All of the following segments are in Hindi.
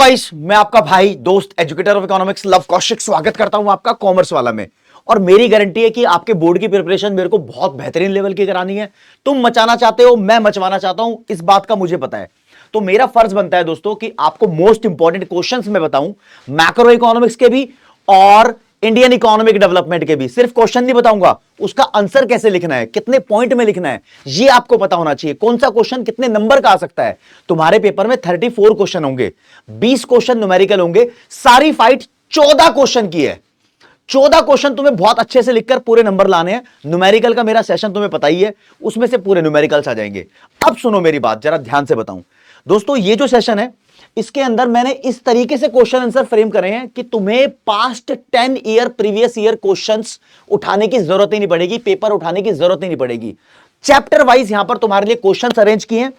गाइस, मैं आपका भाई दोस्त educator of economics love Kaushik स्वागत करता हूं आपका कॉमर्स वाला में। और मेरी गारंटी है कि आपके बोर्ड की प्रिपरेशन मेरे को बहुत बेहतरीन लेवल की करानी है। तुम मचाना चाहते हो, मैं मचवाना चाहता हूं, इस बात का मुझे पता है। तो मेरा फर्ज बनता है दोस्तों कि आपको मोस्ट इंपॉर्टेंट क्वेश्चंस मैं बताऊं, मैक्रो इकोनॉमिक्स के भी और इंडियन इकोनॉमिक डेवलपमेंट के भी। सिर्फ क्वेश्चन नहीं बताऊंगा, उसका आंसर कैसे लिखना है, कितने पॉइंट में लिखना है, ये आपको पता होना चाहिए। कौन सा क्वेश्चन कितने नंबर का आ सकता है। तुम्हारे पेपर में 34 क्वेश्चन होंगे, 20 क्वेश्चन न्यूमेरिकल होंगे। सारी फाइट 14 क्वेश्चन की है। 14 क्वेश्चन तुम्हें बहुत अच्छे से लिखकर पूरे नंबर लाने हैं। न्यूमेरिकल का मेरा सेशन तुम्हें पता ही है, उसमें से पूरे न्यूमेरिकल्स आ जाएंगे। अब सुनो मेरी बात, जरा ध्यान से बताऊं दोस्तों। ये जो सेशन है, इसके अंदर मैंने इस तरीके से क्वेश्चन आंसर फ्रेम करे हैं कि तुम्हें past 10 year previous year questions उठाने की जरूरत ही नहीं पड़ेगी, पेपर उठाने की जरूरत ही नहीं पड़ेगी। चैप्टर वाइज यहां पर तुम्हारे लिए क्वेश्चंस अरेंज किए हैं।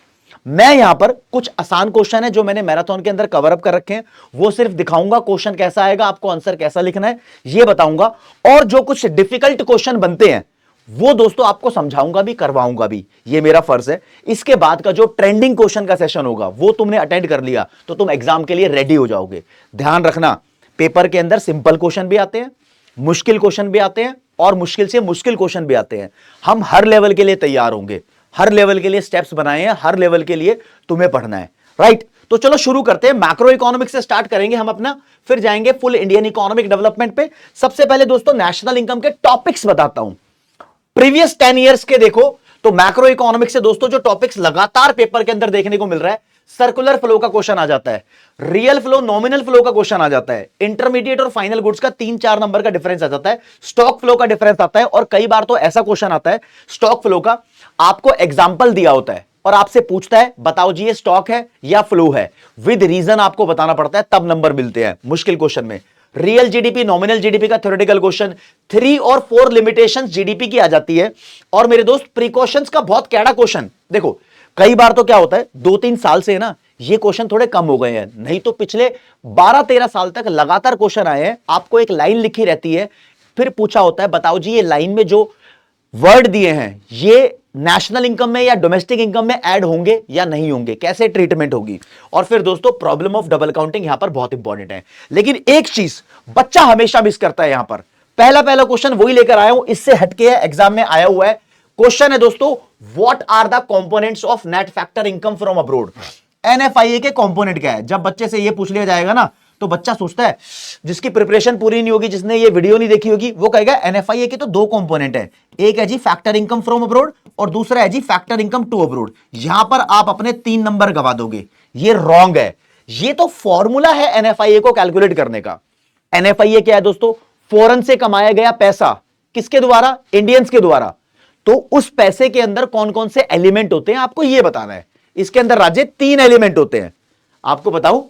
मैं यहां पर कुछ आसान क्वेश्चन है जो मैंने मैराथन के अंदर कवर अप कर रखे हैं, वो सिर्फ दिखाऊंगा। क्वेश्चन कैसा आएगा, आपको आंसर कैसा लिखना है ये बताऊंगा। और जो कुछ डिफिकल्ट क्वेश्चन बनते हैं वो दोस्तों आपको समझाऊंगा भी, करवाऊंगा भी, ये मेरा फर्ज है। इसके बाद का जो ट्रेंडिंग क्वेश्चन का सेशन होगा वो तुमने अटेंड कर लिया तो तुम एग्जाम के लिए रेडी हो जाओगे। ध्यान रखना, पेपर के अंदर सिंपल क्वेश्चन भी आते हैं, मुश्किल क्वेश्चन भी आते हैं और मुश्किल से मुश्किल क्वेश्चन भी आते हैं। हम हर लेवल के लिए तैयार होंगे, हर लेवल के लिए स्टेप्स बनाए हैं, हर लेवल के लिए तुम्हें पढ़ना है। राइट, तो चलो शुरू करते हैं। मैक्रो इकोनॉमिक्स से स्टार्ट करेंगे हम अपना, फिर जाएंगे फुल इंडियन इकोनॉमिक डेवलपमेंट पे। सबसे पहले दोस्तों नेशनल इनकम के टॉपिक्स बताता हूं। प्रीवियस 10 ईयर्स के देखो तो मैक्रो इकोनॉमिक्स से दोस्तों जो टॉपिक्स लगातार पेपर के अंदर देखने को मिल रहा है, सर्कुलर फ्लो का क्वेश्चन आ जाता है, रियल फ्लो नॉमिनल फ्लो का क्वेश्चन आ जाता है, इंटरमीडिएट और फाइनल गुड्स का 3-4 नंबर का डिफरेंस आ जाता है, स्टॉक फ्लो का डिफरेंस आता है। और कई बार तो ऐसा क्वेश्चन आता है स्टॉक फ्लो का, आपको एग्जाम्पल दिया होता है और आपसे पूछता है बताओ जी ये स्टॉक है या फ्लो है, विद रीजन आपको बताना पड़ता है, तब नंबर मिलते हैं मुश्किल क्वेश्चन में। रियल जीडीपी नॉमिनल जीडीपी का थ्योरेटिकल क्वेश्चन, 3 और 4 लिमिटेशंस जीडीपी की आ जाती है। और मेरे दोस्त प्रिकॉशंस का बहुत कैड़ा क्वेश्चन देखो, कई बार तो क्या होता है 2-3 साल से ना ये क्वेश्चन थोड़े कम हो गए हैं, नहीं तो पिछले 12-13 साल तक लगातार क्वेश्चन आए हैं। आपको एक लाइन लिखी रहती है, फिर पूछा होता है बताओ जी ये लाइन में जो वर्ड दिए हैं ये नेशनल इनकम में या डोमेस्टिक इनकम में ऐड होंगे या नहीं होंगे, कैसे ट्रीटमेंट होगी। और फिर दोस्तों प्रॉब्लम ऑफ डबल काउंटिंग यहां पर बहुत इंपॉर्टेंट है। लेकिन एक चीज बच्चा हमेशा मिस करता है, यहां पर पहला क्वेश्चन वही लेकर आया हूं, इससे हटके है, एग्जाम में आया हुआ है। क्वेश्चन है दोस्तों, what are the components of net factor income from abroad. NFIA के कंपोनेंट क्या है। जब बच्चे से ये पूछ लिया जाएगा ना तो बच्चा सोचता है, जिसकी प्रिपरेशन पूरी नहीं होगी, जिसने ये वीडियो नहीं देखी होगी, वो कहेगा एनएफआईए के तो 2 कंपोनेंट है, एक है जी फैक्टर इनकम फ्रॉम अब्रोड और दूसरा है जी फैक्टर इनकम टू अब्रोड। यहां पर आप अपने 3 नंबर गवा दोगे, ये रॉन्ग है। ये तो फॉर्मूला है एनएफआईए को कैलकुलेट करने का। एनएफआईए क्या है दोस्तों, फॉरेन से कमाया गया पैसा, किसके द्वारा, इंडियंस के द्वारा। तो उस पैसे के अंदर कौन कौन से एलिमेंट होते हैं आपको ये बताना है। इसके अंदर राज्य 3 एलिमेंट होते हैं, आपको बताऊं।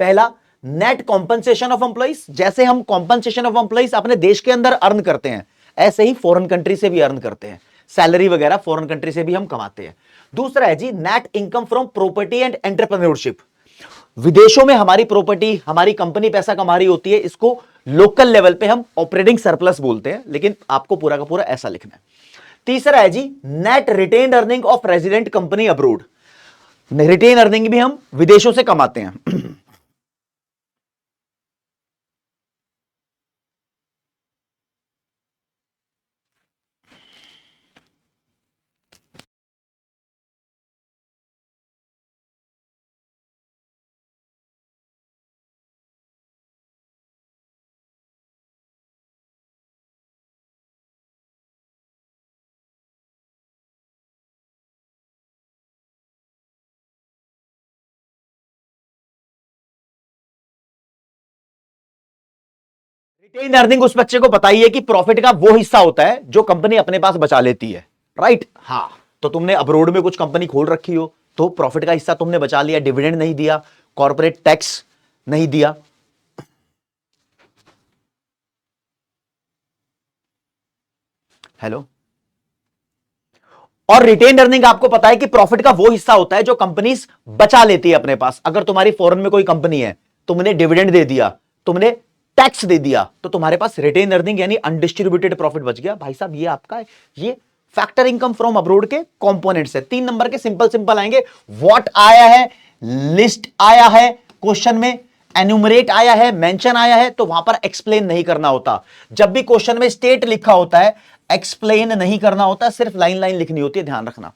पहला नेट कॉम्पनसेशन ऑफ एम्प्लॉइज, जैसे हम कॉम्पनसेशन ऑफ एम्प्लॉइज अपने देश के अंदर अर्न करते हैं, ऐसे ही फॉरेन कंट्री से भी अर्न करते हैं, सैलरी वगैरह फॉरेन कंट्री से भी हम कमाते हैं। दूसरा है जी net income from property and entrepreneurship, विदेशों में हमारी प्रॉपर्टी, हमारी कंपनी पैसा कमा रही होती है, इसको लोकल लेवल पे हम ऑपरेटिंग सरप्लस बोलते हैं, लेकिन आपको पूरा का पूरा ऐसा लिखना है। तीसरा है जी net retained earning of resident company abroad, retain earning भी हम विदेशों से कमाते हैं। रिटेन अर्निंग उस बच्चे को पता ही है कि प्रॉफिट का वो हिस्सा होता है जो कंपनी अपने पास बचा लेती है। राइट, हां, तो तुमने अब्रोड में कुछ कंपनी खोल रखी हो तो प्रॉफिट का हिस्सा तुमने बचा लिया, डिविडेंड नहीं दिया, कॉर्पोरेट टैक्स नहीं दिया। हेलो, और रिटेन अर्निंग आपको पता है कि प्रॉफिट का वो हिस्सा होता है जो कंपनीज बचा लेती है अपने पास। अगर तुम्हारी फॉरेन में कोई कंपनी है, तुमने डिविडेंड दे दिया, तुमने टैक्स दे दिया, तो तुम्हारे पास रिटेन अर्निंग यानी अनडिस्ट्रीब्यूटेड प्रॉफिट बच गया। भाई साहब ये आपका है, ये फैक्टर इनकम फ्रॉम अब्रोड के कंपोनेंट्स है। 3 नंबर के सिंपल सिंपल आएंगे। व्हाट आया है, लिस्ट आया है, क्वेश्चन में एन्यूमरेट आया है, मेंशन आया है, तो वहां पर एक्सप्लेन नहीं करना होता। जब भी क्वेश्चन में स्टेट लिखा होता है, एक्सप्लेन नहीं करना होता, सिर्फ लाइन लाइन लिखनी होती है, ध्यान रखना।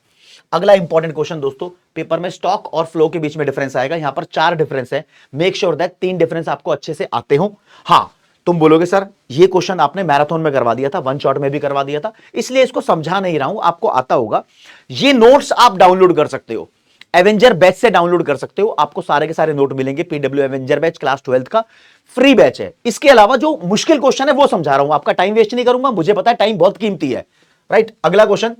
अगला इंपॉर्टेंट क्वेश्चन दोस्तों, पेपर में स्टॉक और फ्लो के बीच में डिफरेंस आएगा। यहां पर 4 डिफरेंस है, मेक श्योर दैट 3 डिफरेंस आपको अच्छे से आते हो। हां, तुम बोलोगे सर ये क्वेश्चन आपने मैराथन में करवा दिया था, वन शॉट में भी करवा दिया था, इसलिए इसको समझा नहीं रहा हूं, आपको आता होगा। ये नोट्स आप डाउनलोड कर सकते हो, एवेंजर बैच से डाउनलोड कर सकते हो, आपको सारे के सारे नोट मिलेंगे। पीडब्ल्यू एवेंजर बैच क्लास 12 का फ्री बैच है। इसके अलावा जो मुश्किल क्वेश्चन है वो समझा रहा हूं, आपका टाइम वेस्ट नहीं करूंगा, मुझे पता है टाइम बहुत कीमती है, राइट। अगला क्वेश्चन,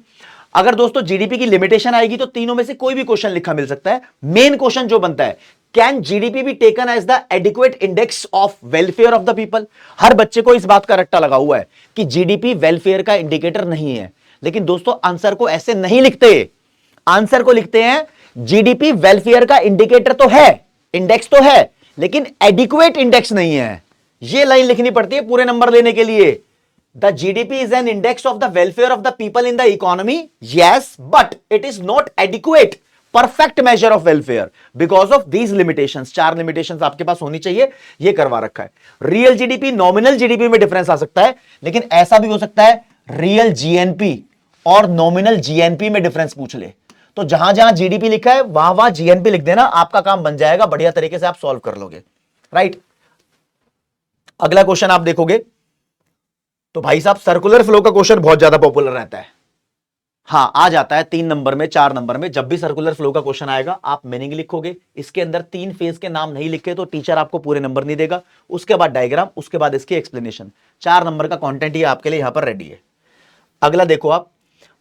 अगर दोस्तों जीडीपी की लिमिटेशन आएगी तो तीनों में से कोई भी क्वेश्चन लिखा मिल सकता है। मेन क्वेश्चन जो बनता है, can GDP be taken as the adequate index of welfare of the people. हर बच्चे को इस बात का रट्टा लगा हुआ है कि जीडीपी वेलफेयर का इंडिकेटर नहीं है, लेकिन दोस्तों आंसर को ऐसे नहीं लिखते, आंसर को लिखते हैं जीडीपी वेलफेयर का इंडिकेटर तो है, इंडेक्स तो है, लेकिन एडिक्वेट इंडेक्स नहीं है। यह लाइन लिखनी पड़ती है पूरे नंबर लेने के लिए। The GDP is an index of the welfare of the people in the economy. Yes, but it is not adequate, perfect measure of welfare because of these limitations. 4 limitations आपके पास होनी चाहिए, ये करवा रखा है। रियल जीडीपी, नॉमिनल जीडीपी में डिफरेंस आ सकता है, लेकिन ऐसा भी हो सकता है रियल जीएनपी और नॉमिनल जीएनपी में डिफरेंस पूछ ले। तो जहां जहां जीडीपी लिखा है वहां वहां जीएनपी लिख देना, आपका काम बन जाएगा, बढ़िया तरीके से आप सॉल्व कर लोगे, राइट। अगला क्वेश्चन आप देखोगे तो भाई साहब सर्कुलर फ्लो का क्वेश्चन बहुत ज्यादा पॉपुलर रहता है। हां, आ जाता है 3 नंबर में, 4 नंबर में। जब भी सर्कुलर फ्लो का क्वेश्चन आएगा आप मीनिंग लिखोगे, इसके अंदर 3 फेज के नाम नहीं लिखे तो टीचर आपको पूरे नंबर नहीं देगा। उसके बाद डायग्राम, उसके बाद इसकी एक्सप्लेनेशन। 4 नंबर का कंटेंट ही आपके लिए यहां पर रेडी है। अगला देखो आप,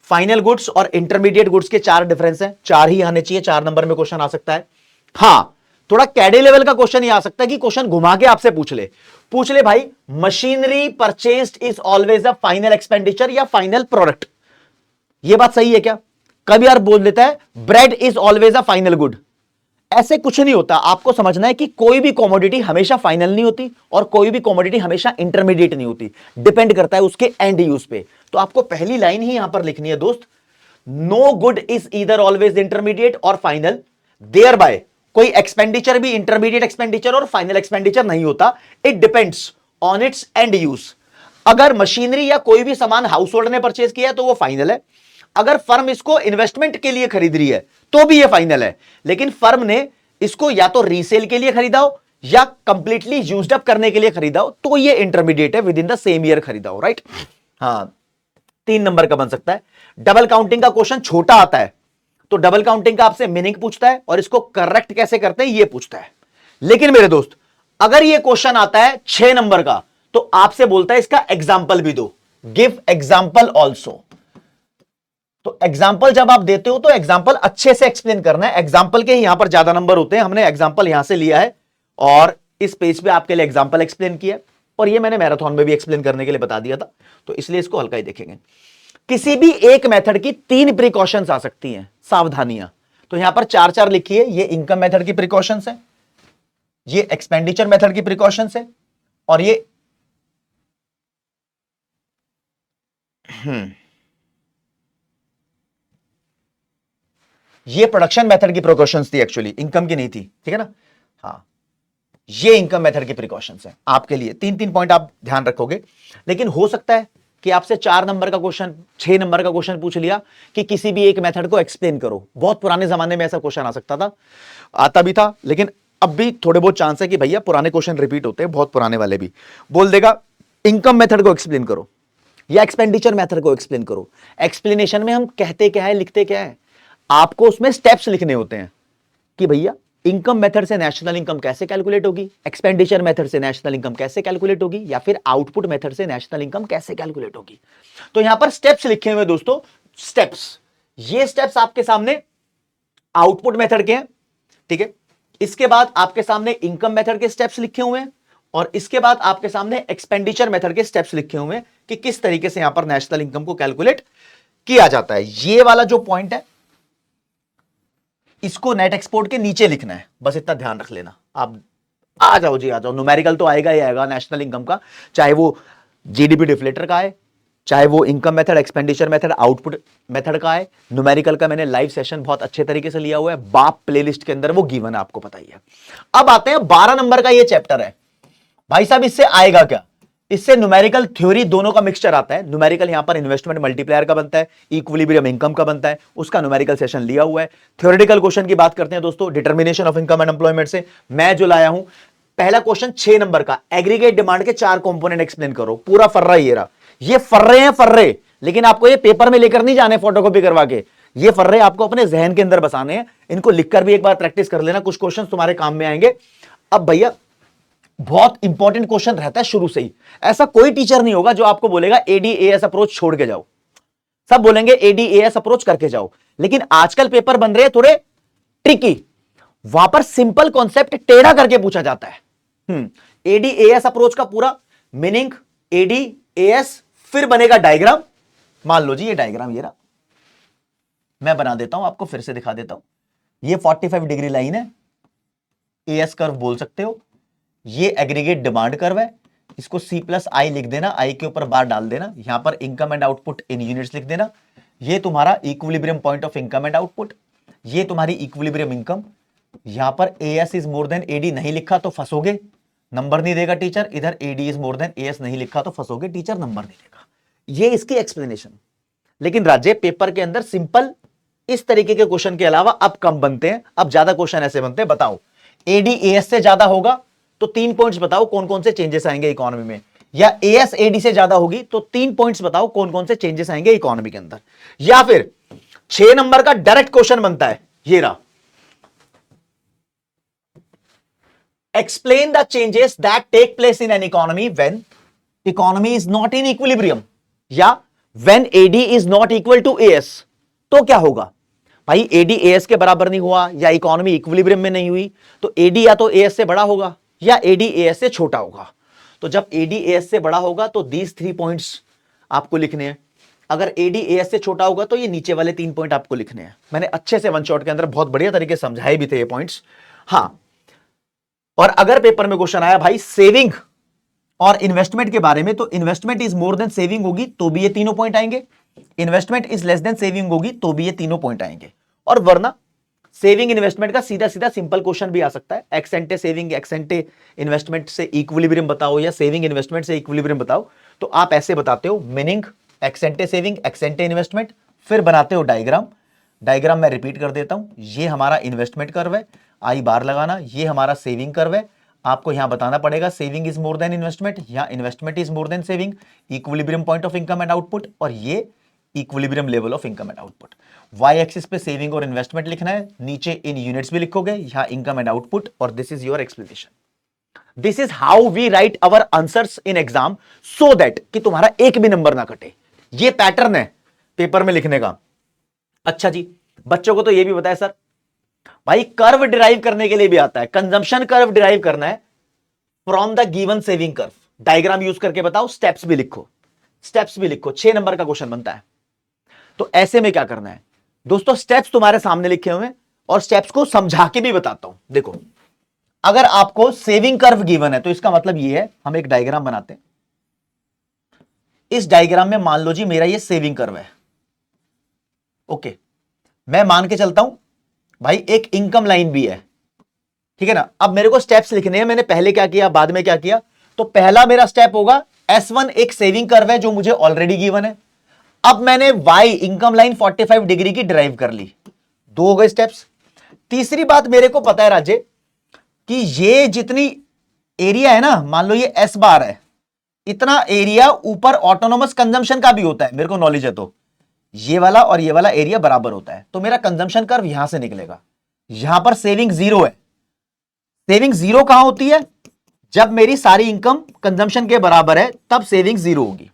फाइनल गुड्स और इंटरमीडिएट गुड्स के 4 डिफरेंस हैं, 4 ही आने चाहिए, 4 नंबर में क्वेश्चन आ सकता है। हां, थोड़ा कैडे लेवल का क्वेश्चन ये आ सकता है कि क्वेश्चन घुमा के आपसे पूछ ले भाई, machinery purchased is always a final expenditure या फाइनल प्रोडक्ट। ये बात सही है क्या? कभी यार बोल देता है bread is always a final good. ऐसे कुछ नहीं होता, आपको समझना है कि कोई भी कॉमोडिटी हमेशा फाइनल नहीं होती और कोई भी कॉमोडिटी हमेशा इंटरमीडिएट नहीं होती, डिपेंड करता है उसके एंड यूज पे। तो आपको पहली लाइन ही यहां पर लिखनी है दोस्त, no good is either always intermediate और फाइनल, देयर बाय कोई एक्सपेंडिचर भी इंटरमीडिएट एक्सपेंडिचर और फाइनल एक्सपेंडिचर नहीं होता, it depends on its end use. अगर मशीनरी या कोई भी सामान हाउस होल्ड ने परचेज किया है तो वो फाइनल है, अगर फर्म इसको इन्वेस्टमेंट के लिए खरीद रही है तो भी ये फाइनल है, लेकिन फर्म ने इसको या तो रीसेल के लिए खरीदा हो या कंप्लीटली यूज्ड अप करने के लिए खरीदा हो तो ये इंटरमीडिएट है, with in the same year खरीदा हो, राइट। हां, 3 नंबर का बन सकता है। डबल काउंटिंग का क्वेश्चन छोटा आता है तो डबल काउंटिंग का आपसे मीनिंग पूछता है और इसको करेक्ट कैसे करते हैं ये पूछता है। लेकिन मेरे दोस्त अगर ये क्वेश्चन आता है 6 नंबर का तो आपसे बोलता है इसका एग्जाम्पल भी दो, गिव एग्जाम्पल ऑल्सो। तो एग्जाम्पल जब आप देते हो तो एग्जाम्पल अच्छे से एक्सप्लेन करना है, एग्जाम्पल के ही यहां पर ज्यादा नंबर होते हैं। हमने एग्जाम्पल यहां से लिया है और इस पेज पे आपके लिए एग्जाम्पल एक्सप्लेन किया है, और ये मैंने मैराथन में भी एक्सप्लेन करने के लिए बता दिया था, तो इसलिए इसको हल्का ही देखेंगे। किसी भी एक मेथड की 3 प्रिकॉशंस आ सकती हैं, सावधानियां। तो यहां पर 4-4 लिखिए, ये इनकम मेथड की प्रिकॉशंस है, ये एक्सपेंडिचर मेथड की प्रिकॉशंस है, और ये प्रोडक्शन मेथड की प्रिकॉशंस थी, एक्चुअली इनकम की नहीं थी, ठीक है ना। हाँ, ये इनकम मेथड की प्रिकॉशंस है आपके लिए। 3-3 पॉइंट आप ध्यान रखोगे, लेकिन हो सकता है कि आपसे 4 नंबर का क्वेश्चन, 6 नंबर का क्वेश्चन पूछ लिया कि किसी भी एक मेथड को एक्सप्लेन करो। बहुत पुराने जमाने में ऐसा क्वेश्चन आ सकता था, आता भी था, लेकिन अब भी थोड़े बहुत चांस है कि भैया पुराने क्वेश्चन रिपीट होते हैं, बहुत पुराने वाले भी। बोल देगा इनकम मेथड को एक्सप्लेन करो या एक्सपेंडिचर मेथड को एक्सप्लेन करो। एक्सप्लेनेशन में हम कहते क्या है, लिखते क्या है, आपको उसमें स्टेप्स लिखने होते हैं कि भैया इनकम मेथड से नेशनल इनकम कैसे कैलकुलेट होगी, एक्सपेंडिचर मेथड से नेशनल इनकम कैसे कैलकुलेट होगी, या फिर आउटपुट मेथड से नेशनल इनकम कैसे कैलकुलेट होगी। तो यहां पर स्टेप्स लिखे हुए दोस्तों, स्टेप्स। ये स्टेप्स आपके सामने आउटपुट मेथड के हैं, ठीक है। इसके बाद आपके सामने इनकम मेथड के स्टेप्स लिखे हुए हैं, और इसके बाद आपके सामने एक्सपेंडिचर मेथड के स्टेप्स लिखे हुए हैं कि किस तरीके से यहां पर नेशनल इनकम को कैलकुलेट किया जाता है। ये वाला जो पॉइंट है इसको नेट एक्सपोर्ट के नीचे लिखना है, बस इतना ध्यान रख लेना। आप आ जाओ जी, आ जाओ। न्यूमेरिकल तो आएगा ही आएगा नेशनल इनकम का, चाहे वो जीडीपी डिफ्लेटर का है, चाहे वो income method, expenditure method, output method का है। न्यूमेरिकल का मैंने लाइव सेशन बहुत अच्छे तरीके से लिया हुआ है, बाप प्लेलिस्ट के अंदर वो गिवन है, आपको पता ही है। अब आते हैं 12 नंबर का ये चैप्टर है भाई साहब, इससे आएगा क्या? इससे न्यूमेरिकल थ्योरी दोनों का मिक्सचर आता है। न्यूमेरिकल यहां पर इन्वेस्टमेंट मल्टीप्लायर का बनता है, इक्विलिब्रियम इनकम का बनता है, उसका न्यूमेरिकल सेशन लिया हुआ है। थ्योरेटिकल क्वेश्चन की बात करते हैं दोस्तों, determination of income and employment से मैं जो लाया हूं पहला क्वेश्चन 6 नंबर का, एग्रीगेट डिमांड के 4 कंपोनेंट एक्सप्लेन करो। पूरा फर्रा ये रहा, ये फर्रे हैं फर्रे, लेकिन आपको ये पेपर में लेकर नहीं जाने फोटोकॉपी करवा के, ये फर्रे आपको अपने जहन के अंदर बसाने हैं। इनको लिखकर भी एक बार प्रैक्टिस कर लेना, कुछ क्वेश्चन तुम्हारे काम में आएंगे। अब भैया बहुत इंपॉर्टेंट क्वेश्चन रहता है शुरू से ही, ऐसा कोई टीचर नहीं होगा जो आपको बोलेगा एडीएएस अप्रोच छोड़ के जाओ, सब बोलेंगे एडीएएस अप्रोच करके जाओ। लेकिन आजकल पेपर बन रहे हैं थोड़े ट्रिकी, वहां पर सिंपल कॉन्सेप्ट टेढ़ा करके पूछा जाता है। एडीएएस अप्रोच का पूरा मीनिंग, एडीएएस, फिर बनेगा डायग्राम। मान लो जी ये डायग्राम ये रहा, मैं बना देता हूं आपको, फिर से दिखा देता हूं। ये 45 डिग्री लाइन है, एएस कर्व बोल सकते हो। ये एग्रीगेट डिमांड कर्व है, इसको C+I लिख देना, आई के ऊपर बार डाल देना। यहां पर income and output in units लिख देना। ये तुम्हारा equilibrium point of income and output, ये तुम्हारी इक्विलिब्रियम इनकम। यहां पर AS is more than AD नहीं लिखा तो फंसोगे, नंबर नहीं देगा टीचर। इधर AD is more than AS नहीं लिखा तो फंसोगे, टीचर नंबर नहीं देगा। ये इसकी एक्सप्लेनेशन। लेकिन राज्य पेपर के अंदर सिंपल इस तरीके के क्वेश्चन के अलावा अब कम बनते हैं, अब ज्यादा क्वेश्चन ऐसे बनते हैं। बताओ एडी एएस से ज्यादा होगा तो 3 पॉइंट्स बताओ कौन कौन से चेंजेस आएंगे इकोनॉमी में, या एएस एडी से ज्यादा होगी तो 3 पॉइंट्स बताओ कौन कौन से चेंजेस आएंगे इकोनॉमी के अंदर। या फिर 6 नंबर का डायरेक्ट क्वेश्चन बनता है, ये रहा, explain the changes that take place in an economy when economy is not in equilibrium, या when AD is not equal to AS. तो क्या होगा भाई, एडी एएस के बराबर नहीं हुआ या इकोनॉमी इक्विलिब्रियम में नहीं हुई तो एडी या तो एएस से बड़ा होगा या एडी एएस से छोटा होगा। तो जब एडी एएस से बड़ा होगा तो दीज 3 पॉइंट्स आपको लिखने हैं, अगर एडी एएस से छोटा होगा तो ये नीचे वाले 3 पॉइंट आपको लिखने हैं। मैंने अच्छे से वन शॉट के अंदर बहुत बढ़िया तरीके से समझाए भी थे ये पॉइंट्स। हां, और अगर पेपर में क्वेश्चन आया भाई सेविंग और इन्वेस्टमेंट के बारे में, तो investment is more than saving होगी तो भी ये तीनों पॉइंट आएंगे, investment is less than saving होगी तो भी ये तीनों पॉइंट आएंगे। और वरना सेविंग इन्वेस्टमेंट का सीधा सीधा सिंपल क्वेश्चन भी आ सकता है, एक्सेंटे सेविंग एक्सेंटे इन्वेस्टमेंट से इक्विलिब्रियम बताओ या सेविंग इन्वेस्टमेंट से इक्विलिब्रियम बताओ। तो आप ऐसे बताते हो, मीनिंग एक्सेंटे सेविंग एक्सेंटे इन्वेस्टमेंट, फिर बनाते हो डायग्राम। डायग्राम मैं रिपीट कर देता हूं, ये हमारा इन्वेस्टमेंट कर्व है, आई बार लगाना, ये हमारा सेविंग कर्व है। आपको यहां बताना पड़ेगा saving is more than investment या investment is more than saving, equilibrium point of income and output, और ये equilibrium level of income and output. Y axis पे सेविंग और इन्वेस्टमेंट लिखना है, नीचे इन यूनिट्स भी लिखोगे, यहां इनकम एंड आउटपुट, और this is your explanation. This is how we write our answers in exam so that कि तुम्हारा एक भी नंबर ना कटे। ये पैटर्न है पेपर में लिखने का। अच्छा जी, बच्चों को तो ये भी बताया सर भाई कर्व डिराइव करने के लिए भी आता है, कंजम्पशन कर्व डिराइव करना है from the given saving curve. Diagram use करके बताओ, स्टेप्स भी लिखो, स्टेप्स भी लिखो, 6 नंबर का क्वेश्चन बनता है। तो ऐसे में क्या करना है दोस्तों, स्टेप्स तुम्हारे सामने लिखे हुए हैं और स्टेप्स को समझा के भी बताता हूं। देखो, अगर आपको सेविंग कर्व गिवन है तो इसका मतलब ये है, हम एक डायग्राम बनाते हैं। इस डायग्राम में मान लो जी मेरा ये सेविंग कर्व है, ओके। मैं मान के चलता हूं भाई एक इनकम लाइन भी है, ठीक है ना। अब मेरे को स्टेप्स लिखने हैं, मैंने पहले क्या किया बाद में क्या किया। तो पहला मेरा स्टेप होगा S1 एक सेविंग कर्व है जो मुझे ऑलरेडी गिवन है। अब मैंने Y इनकम लाइन 45 डिग्री की ड्राइव कर ली, 2 हो गए स्टेप्स। तीसरी बात मेरे को पता है राजे कि ये जितनी एरिया है ना, मान लो ये S बार है, इतना एरिया ऊपर ऑटोनोमस कंजम्पशन का भी होता है, मेरे को नॉलेज है। तो ये वाला और ये वाला एरिया बराबर होता है, तो मेरा कंजम्पशन कर्व यहां से निकलेगा। यहां पर सेविंग 0 है। सेविंग 0 कहां होती है, जब मेरी सारी इनकम कंजम्पशन के बराबर है तब सेविंग 0 होगी।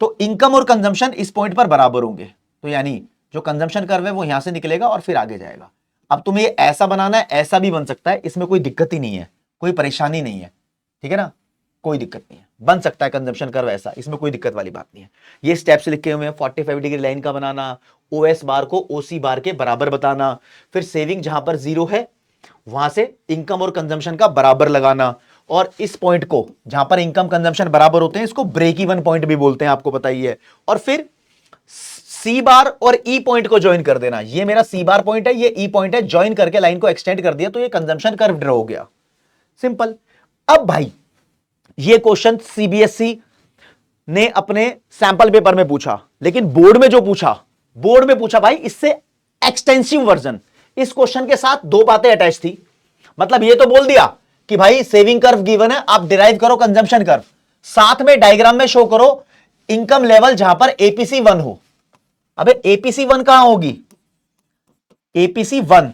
तो इनकम और कंजम्पशन इस पॉइंट पर बराबर होंगे, तो यानी जो कंजम्पशन कर्व है वो यहां से निकलेगा और फिर आगे जाएगा। अब तुम्हें ये ऐसा बनाना है, ऐसा भी बन सकता है, इसमें कोई दिक्कत ही नहीं है, कोई परेशानी नहीं है, ठीक है ना, कोई दिक्कत नहीं है, बन सकता है कंजम्पशन कर्व ऐसा, इसमें कोई दिक्कत वाली बात नहीं है। ये स्टेप्स लिखे हुए हैं, 45 डिग्री लाइन का बनाना, OS बार को OC बार के बराबर बताना, फिर सेविंग जहां पर 0 है वहां से इनकम और कंजम्पशन का बराबर लगाना, और इस पॉइंट को जहां पर इनकम कंजम्पशन बराबर होते हैं इसको ब्रेक इवन पॉइंट भी बोलते हैं, आपको पता ही है। और फिर सी बार और ई पॉइंट को ज्वाइन कर देना, ये मेरा सी बार पॉइंट है, ये ई पॉइंट है, ज्वाइन करके लाइन को एक्सटेंड कर दिया तो ये कंजम्पशन कर्व ड्रॉ हो गया, सिंपल। अब भाई ये क्वेश्चन सीबीएसई ने अपने सैंपल पेपर में पूछा, लेकिन बोर्ड में जो पूछा, बोर्ड में पूछा भाई इससे एक्सटेंसिव वर्जन। इस क्वेश्चन के साथ दो बातें अटैच थी, मतलब ये तो बोल दिया कि भाई सेविंग कर्व गिवन है, आप डिराइव करो कंजम्पशन कर्व, साथ में डायग्राम में शो करो इनकम लेवल जहां पर एपीसी 1 हो। अबे एपीसी 1 कहां होगी? एपीसी 1,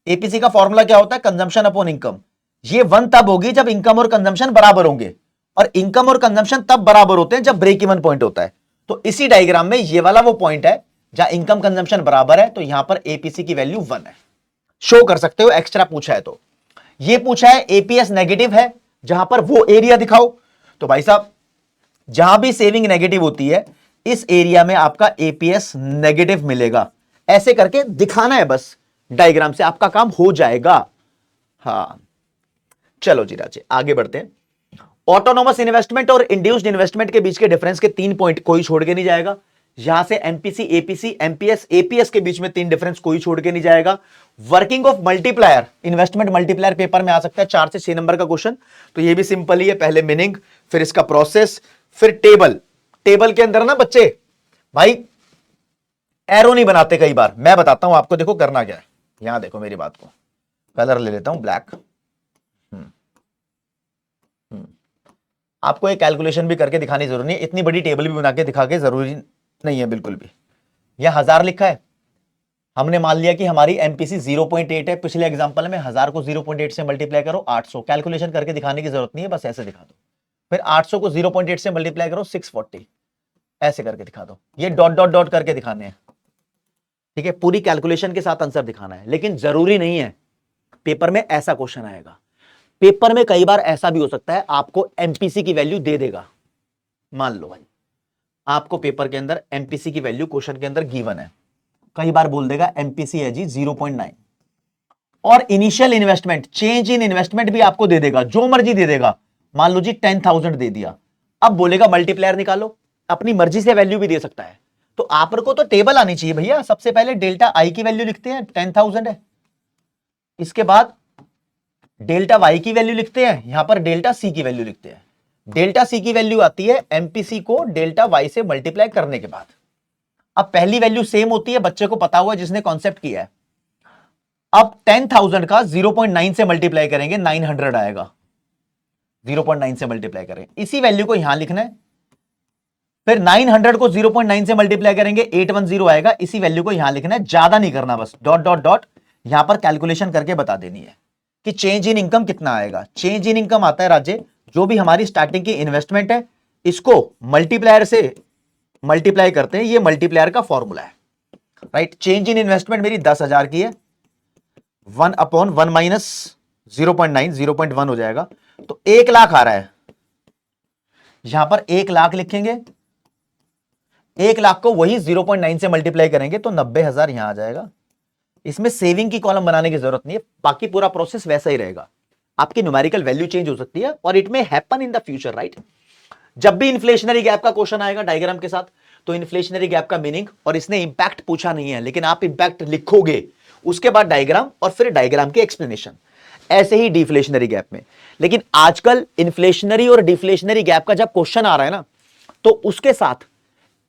एपीसी का फॉर्मूला क्या होता है? Consumption upon income. ये 1 तब होगी जब इनकम और कंजम्पशन बराबर होंगे, और इनकम और कंजम्पशन तब बराबर होते हैं जब ब्रेक इवन पॉइंट होता है। तो इसी डायग्राम में ये वाला वो पॉइंट है जहां इनकम कंजम्पशन बराबर है, तो यहां पर एपीसी की वैल्यू 1 है, शो कर सकते हो, एक्स्ट्रा पूछा है तो। ये पूछा है एपीएस नेगेटिव है, जहां पर वो एरिया दिखाओ, तो भाई साहब जहां भी सेविंग नेगेटिव होती है इस एरिया में आपका एपीएस नेगेटिव मिलेगा, ऐसे करके दिखाना है बस, डायग्राम से आपका काम हो जाएगा। हां चलो जी राजे आगे बढ़ते हैं। ऑटोनोमस इन्वेस्टमेंट और इंड्यूस्ड इन्वेस्टमेंट के बीच के डिफरेंस के 3 पॉइंट कोई छोड़ के नहीं जाएगा। यहां से एमपीसी, एपीसी, एमपीएस, एपीएस के बीच में 3 डिफरेंस कोई छोड़ के नहीं जाएगा। Working of multiplier, investment multiplier paper में आ सकता है 4 से 6 नंबर का क्वेश्चन, तो ये भी सिंपल ही है, पहले मीनिंग, फिर इसका प्रोसेस, फिर टेबल। टेबल के अंदर ना बच्चे भाई एरो नहीं बनाते कई बार, मैं बताता हूं आपको, देखो करना क्या है। यहां देखो मेरी बात को, कलर ले लेता हूं ब्लैक। आपको एक कैलकुलेशन भी करके दिखानी जरूरी नहीं, इतनी बड़ी टेबल भी बना के दिखा के जरूरी नहीं है बिल्कुल भी। यह 1000 लिखा है, हमने मान लिया कि हमारी एमपीसी 0.8 है, पिछले एग्जांपल में 1000 को 0.8 से मल्टीप्लाई करो 800, कैलकुलेशन करके दिखाने की जरूरत नहीं है, बस ऐसे दिखा दो। फिर 800 को 0.8 से मल्टीप्लाई करो 640, ऐसे करके दिखा दो। ये डॉट डॉट डॉट करके दिखाने हैं, ठीक है, पूरी कैलकुलेशन के साथ आंसर दिखाना है, लेकिन जरूरी नहीं है पेपर में ऐसा क्वेश्चन आएगा। पेपर में कई बार ऐसा भी हो सकता है आपको एमपीसी की वैल्यू दे देगा, मान लो भाई आपको पेपर के अंदर एमपीसी की वैल्यू क्वेश्चन के अंदर गिवन है, कई बार बोल देगा एमपीसी है जी 0.9, और initial investment, change in investment भी आपको दे देगा, जो मर्जी दे देगा, मान लो जी 10,000 दे दिया, अब बोलेगा मल्टीप्लायर निकालो, अपनी मर्जी से वैल्यू भी दे सकता है। तो आप को तो टेबल आनी चाहिए भैया, सबसे पहले डेल्टा आई की वैल्यू लिखते हैं 10,000 है, इसके बाद डेल्टा वाई की वैल्यू लिखते हैं, यहां पर डेल्टा सी की वैल्यू लिखते हैं। डेल्टा सी की वैल्यू आती है एमपीसी को डेल्टा वाई से मल्टीप्लाई करने के बाद। अब पहली वैल्यू सेम होती है, बच्चे को पता हुआ जिसने कॉन्सेप्ट किया है। अब 10,000 का 0.9 से मल्टीप्लाई करेंगे 900 आएगा, 0.9 से मल्टीप्लाई करें, इसी वैल्यू को यहां लिखना है। फिर 900 को 0.9 से मल्टीप्लाई करेंगे 810 आएगा, इसी वैल्यू को यहां लिखना है, ज्यादा नहीं करना, बस डॉट डॉट डॉट यहां पर कैलकुलेशन करके बता देनी है कि चेंज इन इनकम कितना आएगा। चेंज इन इनकम आता है राजे, जो भी हमारी स्टार्टिंग की इन्वेस्टमेंट है इसको मल्टीप्लायर से मल्टीप्लाई करते हैं, ये मल्टीप्लायर का फॉर्मूला है, राइट। चेंज इन इन्वेस्टमेंट मेरी 10,000 की है, 1/1 माइनस 0.9, 0.1 हो जाएगा, तो 1 लाख आ रहा है, यहां पर 1 लाख लिखेंगे, 1 लाख को वही 0.9 से मल्टीप्लाई करेंगे तो 90,000 यहां आ जाएगा। इसमें सेविंग की कॉलम बनाने की जरूरत नहीं है, बाकी पूरा प्रोसेस वैसा ही रहेगा। आपकी न्यूमेरिकल वैल्यू चेंज हो सकती है और it may happen in the future, right. जब भी इन्फ्लेशनरी गैप का क्वेश्चन आएगा डायग्राम के साथ, तो इन्फ्लेशनरी गैप का मीनिंग, और इसने इंपैक्ट पूछा नहीं है लेकिन आप इंपैक्ट लिखोगे, उसके बाद डायग्राम और फिर डायग्राम की एक्सप्लेनेशन, ऐसे ही डिफ्लेशनरी गैप में। लेकिन आजकल इन्फ्लेशनरी और डिफ्लेशनरी गैप का जब क्वेश्चन आ रहा है ना, तो उसके साथ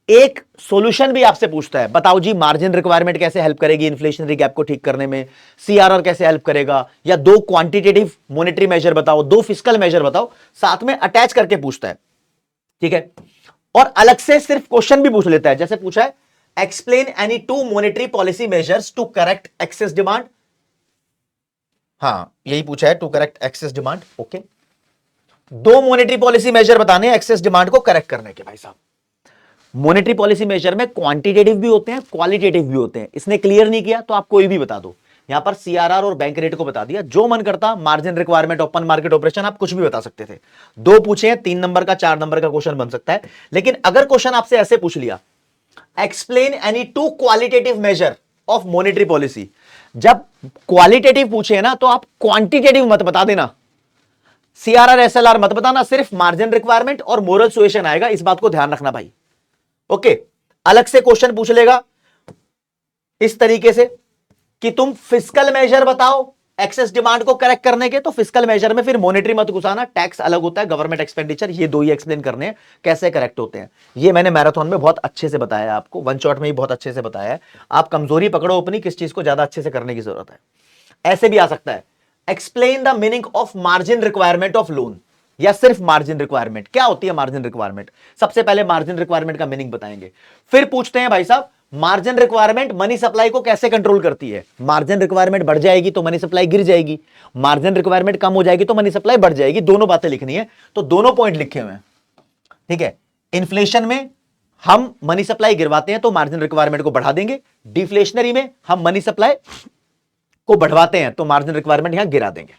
एक सॉल्यूशन भी आपसे पूछता है, बताओ जी मार्जिन रिक्वायरमेंट कैसे हेल्प करेगी इन्फ्लेशनरी गैप को ठीक करने में, सीआरआर कैसे हेल्प करेगा, या 2 क्वांटिटेटिव मॉनेटरी मेजर बताओ, 2 फिस्कल मेजर बताओ, साथ में अटैच करके पूछता है, ठीक है। और अलग से सिर्फ क्वेश्चन भी पूछ लेता है, जैसे पूछा है explain any 2 monetary policy measures to correct excess demand, हां यही पूछा है, to correct excess demand, okay. 2 monetary policy measure बताने एक्सेस डिमांड को करेक्ट करने के। भाई साहब मॉनेटरी पॉलिसी मेजर में क्वांटिटेटिव भी होते हैं, क्वालिटेटिव भी होते हैं, इसने क्लियर नहीं किया तो आप कोई भी बता दो, यहां पर सीआरआर और बैंक रेट को बता दिया, जो मन करता margin requirement, open market operation, आप कुछ भी बता सकते थे। 2 पूछे हैं, 3 नंबर का 4 नंबर का क्वेश्चन बन सकता है। लेकिन अगर क्वेश्चन आपसे ऐसे पूछ लिया explain any 2 qualitative measure of monetary policy, जब क्वालिटेटिव पूछे ना तो आप क्वांटिटेटिव मत बता देना, CRR SLR मत बताना, सिर्फ मार्जिन रिक्वायरमेंट और मोरल सुएशन आएगा, इस बात को ध्यान रखना भाई। ओके, अलग से क्वेश्चन पूछ लेगा इस तरीके से कि तुम फिस्कल मेजर बताओ एक्सेस डिमांड को करेक्ट करने के, तो फिस्कल मेजर में फिर मॉनेटरी मत घुसाना, टैक्स अलग होता है, गवर्नमेंट एक्सपेंडिचर, ये दो ही एक्सप्लेन करने हैं कैसे करेक्ट होते हैं। ये मैंने मैराथन में बहुत अच्छे से बताया आपको, वन शॉट में ही बहुत अच्छे से बताया है। आप कमजोरी पकड़ो अपनी, किस चीज को ज्यादा अच्छे से करने की जरूरत है। ऐसे भी आ सकता है, explain the meaning of margin requirement of loan, या सिर्फ मार्जिन रिक्वायरमेंट। क्या होती है मार्जिन रिक्वायरमेंट? सबसे पहले मार्जिन रिक्वायरमेंट का मीनिंग बताएंगे, फिर पूछते हैं भाई साहब मार्जिन रिक्वायरमेंट मनी सप्लाई को कैसे कंट्रोल करती है। मार्जिन रिक्वायरमेंट बढ़ जाएगी तो मनी सप्लाई गिर जाएगी, मार्जिन रिक्वायरमेंट कम हो जाएगी तो मनी सप्लाई बढ़ जाएगी, दोनों बातें लिखनी है। तो दोनों पॉइंट लिखे हुए हैं, ठीक है। इन्फ्लेशन में हम मनी सप्लाई गिरवाते हैं तो मार्जिन रिक्वायरमेंट को बढ़ा देंगे, डिफ्लेशनरी में हम मनी सप्लाई को बढ़वाते हैं तो मार्जिन रिक्वायरमेंट यहां गिरा देंगे,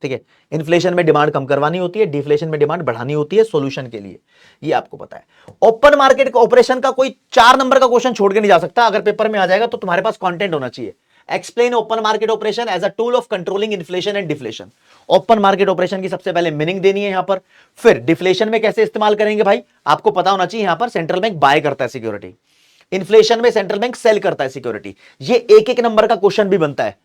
ठीक है। इन्फ्लेशन में डिमांड कम करवानी होती है, डिफ्लेशन में डिमांड बढ़ानी होती है सॉल्यूशन के लिए, ये आपको पता है। ओपन मार्केट ऑपरेशन का कोई 4 नंबर का क्वेश्चन छोड़ के नहीं जा सकता, अगर पेपर में आ जाएगा तो तुम्हारे पास कंटेंट होना चाहिए। Explain open market operation as a tool of controlling inflation and deflation. Open market operation की सबसे पहले मीनिंग देनी है यहां पर, फिर डिफ्लेशन में कैसे इस्तेमाल करेंगे भाई आपको पता होना चाहिए। यहां पर सेंट्रल बैंक बाय करता है सिक्योरिटी, इन्फ्लेशन में सेंट्रल बैंक सेल करता है सिक्योरिटी। ये एक एक नंबर का क्वेश्चन भी बनता है,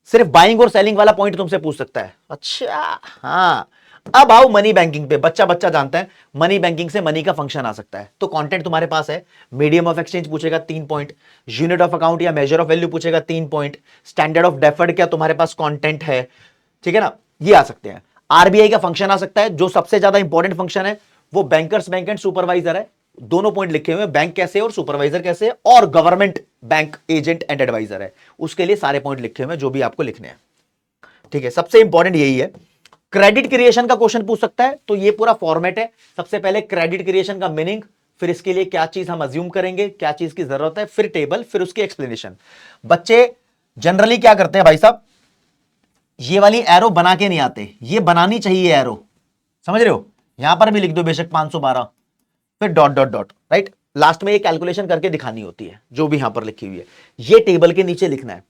सिर्फ बाइंग और सेलिंग वाला पॉइंट तुमसे पूछ सकता है। अच्छा हाँ, अब आओ मनी बैंकिंग पे। बच्चा बच्चा जानता है मनी बैंकिंग से मनी का फंक्शन आ सकता है, तो कंटेंट तुम्हारे पास है। मीडियम ऑफ एक्सचेंज पूछेगा 3 पॉइंट, यूनिट ऑफ अकाउंट या मेजर ऑफ वैल्यू पूछेगा 3 पॉइंट, स्टैंडर्ड ऑफ डेफर्ड क्या तुम्हारे पास कंटेंट है, ठीक है ना, ये आ सकते हैं। आरबीआई का फंक्शन आ सकता है, जो सबसे ज्यादा इंपॉर्टेंट फंक्शन है वो बैंकर्स बैंक एंड सुपरवाइजर है। दोनों पॉइंट लिखे हुए हैं, बैंक कैसे है और सुपरवाइजर कैसे है, और government bank agent and adviser है, उसके लिए सारे पॉइंट लिखे हुए हैं जो भी आपको लिखने हैं, ठीक है। सबसे इंपॉर्टेंट यही है। क्रेडिट क्रिएशन का क्वेश्चन पूछ सकता है, तो ये पूरा फॉर्मेट है। सबसे पहले क्रेडिट क्रिएशन का मीनिंग, फिर इसके लिए क्या चीज हम अज्यूम करेंगे, क्या चीज की जरूरत है, फिर टेबल, फिर उसकी एक्सप्लेनेशन। बच्चे जनरली क्या करते हैं भाई साहब, ये वाली एरो बना के नहीं आते, ये बनानी चाहिए एरो, समझ रहे हो। यहां पर भी लिख दो बेशक 512, फिर dot dot dot, right. Last में ये कैलकुलेशन करके दिखानी होती है जो भी यहां पर लिखी हुई है, ये टेबल के नीचे लिखना है।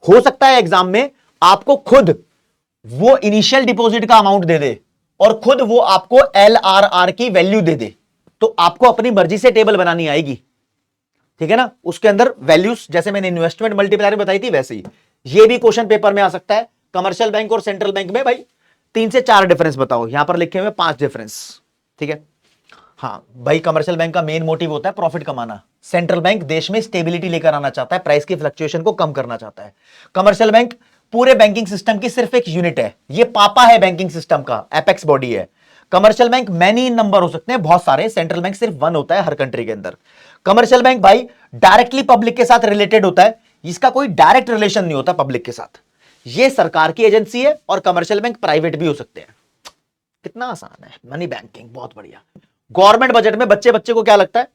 हो सकता है एग्जाम में आपको खुद वो इनिशियल डिपॉजिट का अमाउंट दे दे और खुद वो आपको LRR की वैल्यू दे दे, तो आपको अपनी मर्जी से टेबल बनानी आएगी, ठीक है ना। उसके अंदर वैल्यूज जैसे मैंने इन्वेस्टमेंट मल्टीप्लायर बताई थी वैसे ही ये भी क्वेश्चन पेपर में आ सकता है। कमर्शियल बैंक और सेंट्रल बैंक में भाई 3 से 4 डिफरेंस बताओ, यहां पर लिखे हुए 5 डिफरेंस, ठीक है। हाँ भाई, कमर्शियल बैंक का मेन मोटिव होता है प्रॉफिट कमाना, सेंट्रल बैंक देश में स्टेबिलिटी लेकर आना चाहता है, प्राइस की फ्लक्चुएशन को कम करना चाहता है। कमर्शियल बैंक पूरे बैंकिंग सिस्टम की सिर्फ एक यूनिट है, ये पापा है बैंकिंग सिस्टम का, एपेक्स बॉडी है। कमर्शियल बैंक मैनी नंबर हो सकते हैं, बहुत सारे, सेंट्रल बैंक सिर्फ 1 होता है हर कंट्री के अंदर। कमर्शियल बैंक भाई डायरेक्टली पब्लिक के साथ रिलेटेड होता है, इसका कोई डायरेक्ट रिलेशन नहीं होता पब्लिक के साथ, ये सरकार की एजेंसी है, और कमर्शियल बैंक प्राइवेट भी हो सकते हैं। कितना आसान है मनी बैंकिंग, बहुत बढ़िया। गवर्नमेंट बजट में बच्चे बच्चे को क्या लगता है,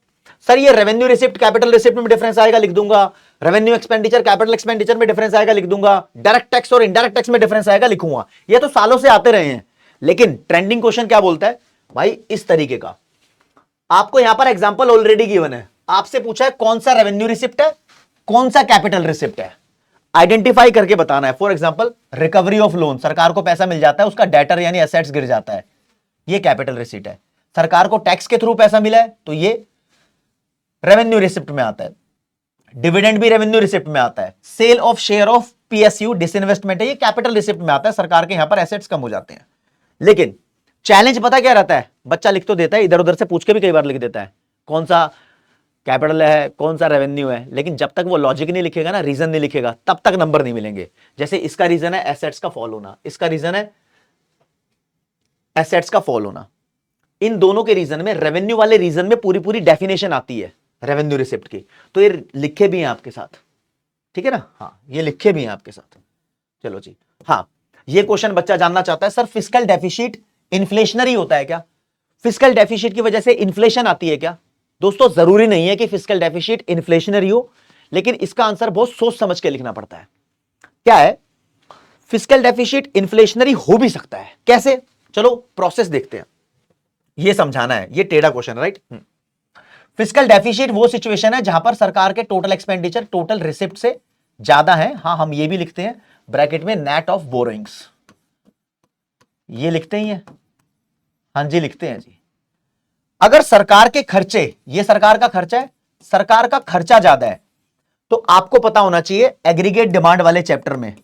सर ये रेवेन्यू रिसिप्ट कैपिटल रिसिप्ट में डिफरेंस आएगा, लिख दूंगा। रेवेन्यू एक्सपेंडिचर कैपिटल एक्सपेंडिचर में डिफरेंस आएगा, लिख दूंगा। डायरेक्ट टैक्स और इनडायरेक्ट टैक्स में डिफरेंस आएगा, लिखूंगा। ये तो सालों से आते रहे हैं, लेकिन ट्रेंडिंग क्वेश्चन क्या बोलता है भाई, इस तरीके का। आपको यहां पर एग्जांपल ऑलरेडी गिवन है, आपसे पूछा है कौन सा रेवेन्यू रिसिप्ट है, कौन सा कैपिटल रिसिप्ट है, आइडेंटिफाई करके बताना है। For example recovery of loan, सरकार को पैसा मिल जाता है, उसका डेटर यानी एसेट्स गिर जाता है, ये कैपिटल रिसिप्ट है। सरकार को टैक्स के थ्रू पैसा मिला है तो ये रेवेन्यू रिसिप्ट में आता है। डिविडेंड भी रेवेन्यू रिसिप्ट में आता है। Sale of share of PSU disinvestment है, ये कैपिटल रिसिप्ट में आता है, सरकार के यहां पर एसेट्स कम हो जाते हैं। लेकिन चैलेंज पता क्या रहता है, बच्चा लिख तो देता है, इधर उधर से पूछ के भी कई बार लिख देता है कौन सा कैपिटल है कौन सा रेवेन्यू है, लेकिन जब तक वो लॉजिक नहीं लिखेगा ना, रीजन नहीं लिखेगा, तब तक नंबर नहीं मिलेंगे। जैसे इसका रीजन है एसेट्स का फॉल होना, इसका रीजन है एसेट्स का फॉल होना, इन दोनों के रीजन में, रेवेन्यू वाले रीजन में पूरी पूरी डेफिनेशन आती है रेवेन्यू रिसिप्ट की, तो ये लिखे भी हैं आपके साथ, ठीक है ना। हाँ ये लिखे भी हैं आपके साथ। चलो जी, हाँ ये क्वेश्चन बच्चा जानना चाहता है, सर फिस्कल डेफिसिट इन्फ्लेशनरी होता है क्या, फिस्कल डेफिसिट की वजह से इन्फ्लेशन आती है क्या। दोस्तों जरूरी नहीं है कि फिस्कल डेफिसिट इन्फ्लेशनरी हो, लेकिन इसका आंसर बहुत सोच समझ के लिखना पड़ता है। क्या है, फिस्कल डेफिसिट इन्फ्लेशनरी हो भी सकता है, कैसे, चलो प्रोसेस देखते हैं, ये समझाना है, ये टेढ़ा क्वेश्चन है, राइट। फिस्कल डेफिसिट वो सिचुएशन है जहां पर सरकार के टोटल एक्सपेंडिचर टोटल रिसिप्ट से ज्यादा है। हाँ हम ये भी लिखते हैं ब्रैकेट में नेट ऑफ बोरोइंग्स, ये लिखते ही हैं, हाँ जी लिखते हैं जी। अगर सरकार के खर्चे, ये सरकार का खर्चा है, सरकार का खर्चा ज्यादा है, तो आपको पता होना चाहिए एग्रीगेट डिमांड वाले चैप्टर में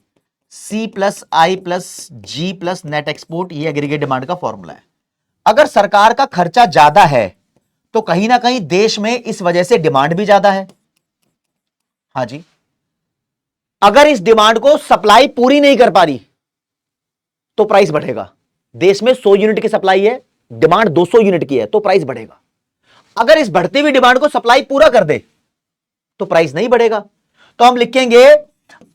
C प्लस आई प्लस जी प्लस नेट एक्सपोर्ट, ये एग्रीगेट डिमांड का फॉर्मूला है। अगर सरकार का खर्चा ज्यादा है तो कहीं ना कहीं देश में इस वजह से डिमांड भी ज्यादा है। हाँ जी, अगर इस डिमांड को सप्लाई पूरी नहीं कर पा रही तो प्राइस बढ़ेगा। देश में 100 यूनिट की सप्लाई है, डिमांड 200 यूनिट की है, तो प्राइस बढ़ेगा। अगर इस बढ़ती हुई डिमांड को सप्लाई पूरा कर दे तो प्राइस नहीं बढ़ेगा। तो हम लिखेंगे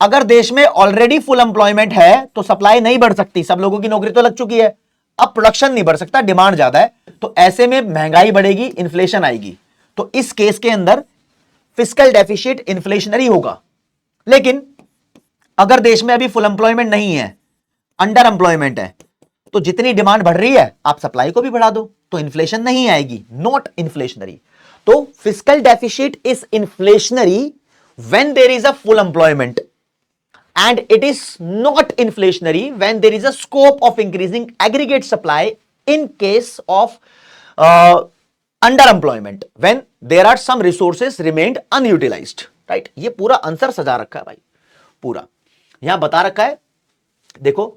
अगर देश में ऑलरेडी फुल एम्प्लॉयमेंट है तो सप्लाई नहीं बढ़ सकती, सब लोगों की नौकरी तो लग चुकी है, अब प्रोडक्शन नहीं बढ़ सकता, डिमांड ज्यादा है, तो ऐसे में महंगाई बढ़ेगी, इन्फ्लेशन आएगी। तो इस केस के अंदर फिस्कल डेफिसिट इन्फ्लेशनरी होगा। लेकिन अगर देश में अभी फुल एम्प्लॉयमेंट नहीं है, अंडर एम्प्लॉयमेंट है, तो जितनी डिमांड बढ़ रही है आप सप्लाई को भी बढ़ा दो तो इन्फ्लेशन नहीं आएगी, नॉट इन्फ्लेशनरी। तो fiscal deficit is inflationary when there is a full employment and it is not inflationary when there is a scope of increasing aggregate supply in case of underemployment, when there are some resources remained unutilized, right? ये पूरा आंसर सजा रखा है भाई, पूरा यहां बता रखा है। देखो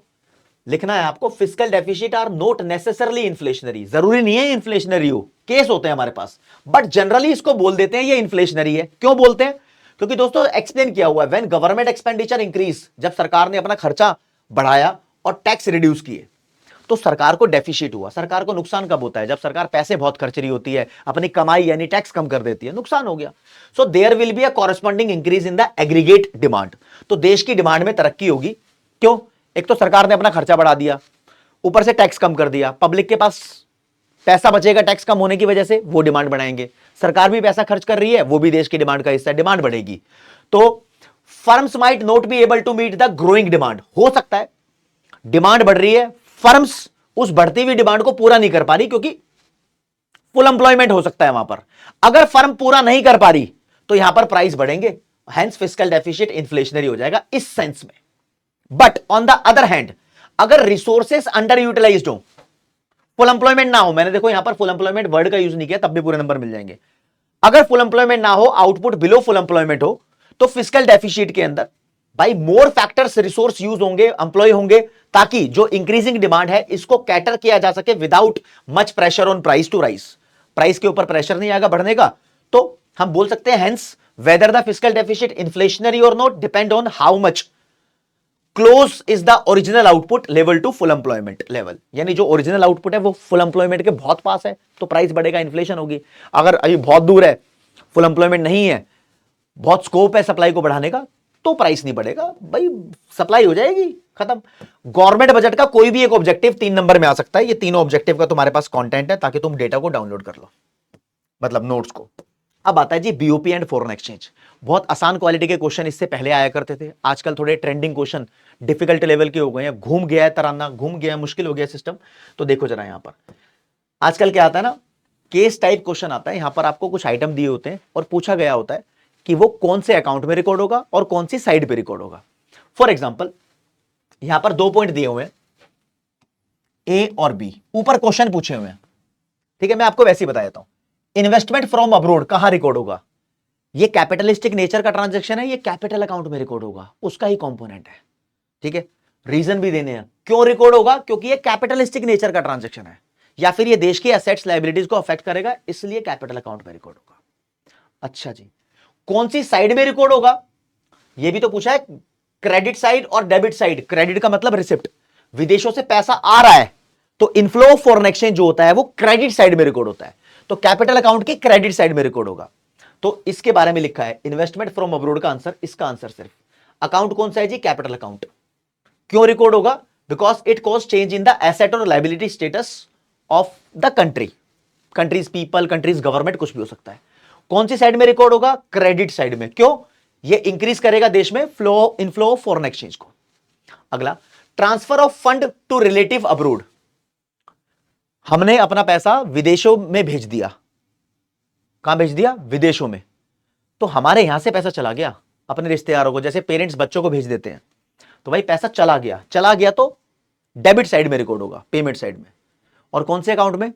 लिखना है आपको, fiscal deficit are not necessarily inflationary, जरूरी नहीं है इन्फ्लेशनरी हो, केस होते हैं हमारे पास, बट जनरली इसको बोल देते हैं ये इन्फ्लेशनरी है। क्यों बोलते हैं? क्योंकि दोस्तों एक्सप्लेन किया हुआ है, व्हेन गवर्नमेंट एक्सपेंडिचर इंक्रीज, जब सरकार ने अपना खर्चा बढ़ाया और टैक्स रिड्यूस किए तो सरकार को डेफिसिट हुआ। सरकार को नुकसान कब होता है? जब सरकार पैसे बहुत खर्च रही होती है, अपनी कमाई यानी टैक्स कम कर देती है, नुकसान हो गया। So there will be a corresponding increase in the aggregate demand, तो देश की डिमांड में तरक्की होगी। क्यों? एक तो सरकार ने अपना खर्चा बढ़ा दिया, ऊपर से टैक्स कम कर दिया, पब्लिक के पास पैसा बचेगा टैक्स कम होने की वजह से, वो डिमांड बढ़ाएंगे। सरकार भी पैसा खर्च कर रही है, वो भी देश की डिमांड का हिस्सा है, डिमांड बढ़ेगी। तो firms might not be able to meet the growing demand, हो सकता है डिमांड बढ़ रही है, फर्म्स उस बढ़ती हुई डिमांड को पूरा नहीं कर पा रही क्योंकि फुल एम्प्लॉयमेंट हो सकता है वहां पर। अगर फर्म पूरा नहीं कर पा रही तो यहां पर प्राइस बढ़ेंगे, हेंस फिस्कल डेफिसिट इन्फ्लेशनरी हो जाएगा इस सेंस में। But on the other hand अगर रिसोर्सेस अंडर यूटिलाइज्ड हो, फुल एम्प्लॉयमेंट ना हो, मैंने देखो यहां पर फुल एम्प्लॉयमेंट वर्ड का यूज नहीं किया, तब भी पूरे नंबर मिल जाएंगे। अगर फुल एम्प्लॉयमेंट ना हो, आउटपुट बिलो फुल एम्प्लॉयमेंट हो, तो फिस्कल डेफिसिट के अंदर भाई मोर फैक्टर्स रिसोर्स यूज होंगे, एम्प्लॉय होंगे, ताकि जो इंक्रीजिंग डिमांड है इसको कैटर किया जा सके without much pressure on price to rise. Price के ऊपर प्रेशर नहीं आएगा बढ़ने का, तो हम बोल सकते हैं hence whether the fiscal deficit inflationary और not depend on how much close is the original output level to full employment level, यानी जो ओरिजिनल आउटपुट है वो फुल एम्प्लॉयमेंट के बहुत पास है तो प्राइस बढ़ेगा, इन्फ्लेशन होगी। अगर अभी बहुत दूर है, फुल एम्प्लॉयमेंट नहीं है, बहुत स्कोप है सप्लाई को बढ़ाने का, तो प्राइस नहीं बढ़ेगा भाई, सप्लाई हो जाएगी, खत्म। गवर्नमेंट बजट का कोई भी एक ऑब्जेक्टिव 3 नंबर में आ सकता है, ये तीनों ऑब्जेक्टिव का तुम्हारे पास कंटेंट है ताकि तुम डेटा को डाउनलोड कर लो, मतलब नोट्स को। अब आता है जी बीओपी एंड फॉरेन एक्सचेंज। बहुत आसान क्वालिटी के क्वेश्चन इससे पहले आया करते थे, आजकल थोड़े ट्रेंडिंग क्वेश्चन डिफिकल्ट लेवल के हो गए हैं, घूम गया है तराना, घूम गया है, मुश्किल हो गया सिस्टम। तो देखो जरा यहां पर आजकल क्या आता है ना, केस टाइप क्वेश्चन आता है। यहां पर आपको कुछ आइटम दिए होते हैं और पूछा गया होता है कि वो कौन से अकाउंट में रिकॉर्ड होगा और कौन सी साइड पे रिकॉर्ड होगा। फॉर एग्जांपल यहां पर 2 पॉइंट दिए हुए हैं, ए और बी, ऊपर क्वेश्चन पूछे हुए हैं, ठीक है, मैं आपको वैसे ही बता देता हूं। इन्वेस्टमेंट फ्रॉम अब्रोड कहां रिकॉर्ड होगा? ये कैपिटलिस्टिक नेचर का ट्रांजैक्शन है, ये कैपिटल अकाउंट में रिकॉर्ड होगा, उसका ही कंपोनेंट है, ठीक है। रीजन भी देने हैं क्यों रिकॉर्ड होगा, क्योंकि ये कैपिटलिस्टिक नेचर का ट्रांजैक्शन है, या फिर ये देश की एसेट्स लायबिलिटीज को अफेक्ट करेगा, इसलिए कैपिटल अकाउंट में रिकॉर्ड होगा। अच्छा जी, कौन सी साइड में रिकॉर्ड होगा, ये भी तो पूछा है, क्रेडिट साइड और डेबिट साइड। क्रेडिट का मतलब रिसिप्ट, विदेशों से पैसा आ रहा है तो इनफ्लो ऑफ फॉरेन एक्सचेंज जो होता है वो क्रेडिट साइड में रिकॉर्ड होता है, तो कैपिटल अकाउंट की क्रेडिट साइड में रिकॉर्ड होगा। तो इसके बारे में लिखा है इन्वेस्टमेंट फ्रॉम अब्रोड का आंसर, इसका आंसर सिर्फ अकाउंट कौन सा है जी? Capital account. क्यों रिकॉर्ड होगा? Because it cause change in the asset और liability status of the country, country's people, country's government, कुछ भी हो सकता है। कौन सी साइड में रिकॉर्ड होगा? क्रेडिट साइड में। क्यों? ये इंक्रीज करेगा देश में flow, inflow of foreign exchange को। अगला, transfer of fund to relative abroad, हमने अपना पैसा विदेशों में भेज दिया। कहां भेज दिया? विदेशों में। तो हमारे यहां से पैसा चला गया अपने रिश्तेदारों को, जैसे पेरेंट्स बच्चों को भेज देते हैं, तो भाई पैसा चला गया, चला गया तो डेबिट साइड में रिकॉर्ड होगा, पेमेंट साइड में। और कौन से अकाउंट में?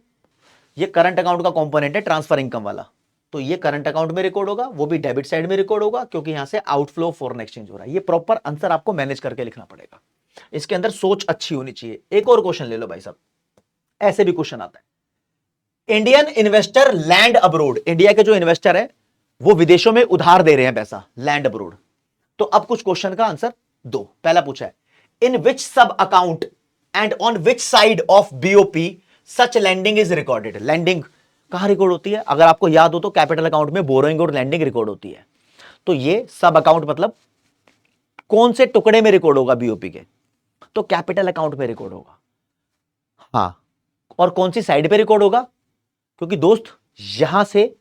ये करंट अकाउंट का कंपोनेंट है, ट्रांसफर इनकम वाला, तो ये करंट अकाउंट में रिकॉर्ड होगा, वो भी डेबिट साइड में रिकॉर्ड होगा, क्योंकि यहां से आउटफ्लो फॉरेन एक्सचेंज हो रहा है। ये प्रॉपर आंसर आपको मैनेज करके लिखना पड़ेगा, इसके अंदर सोच अच्छी होनी चाहिए। एक और क्वेश्चन ले लो भाई साहब, ऐसे भी क्वेश्चन आता है, Indian investor land abroad, India के जो इन्वेस्टर है वो विदेशों में उधार दे रहे हैं पैसा, लैंड अब्रोड। तो अब कुछ क्वेश्चन का आंसर दो। पहला पूछा है, in which sub account and on which side of BOP such lending is recorded. Lending कहां रिकॉर्ड होती है? अगर आपको याद हो तो कैपिटल अकाउंट में बोरोइंग और लैंडिंग रिकॉर्ड होती है। तो ये सब अकाउंट मतलब कौन से टुकड़े में रिकॉर्ड होगा बीओपी के? तो कैपिटल अकाउंट में रिकॉर्ड होगा। हाँ, और कौन सी साइड पे रिकॉर्ड होगा? क्योंकि दोस्त यहां से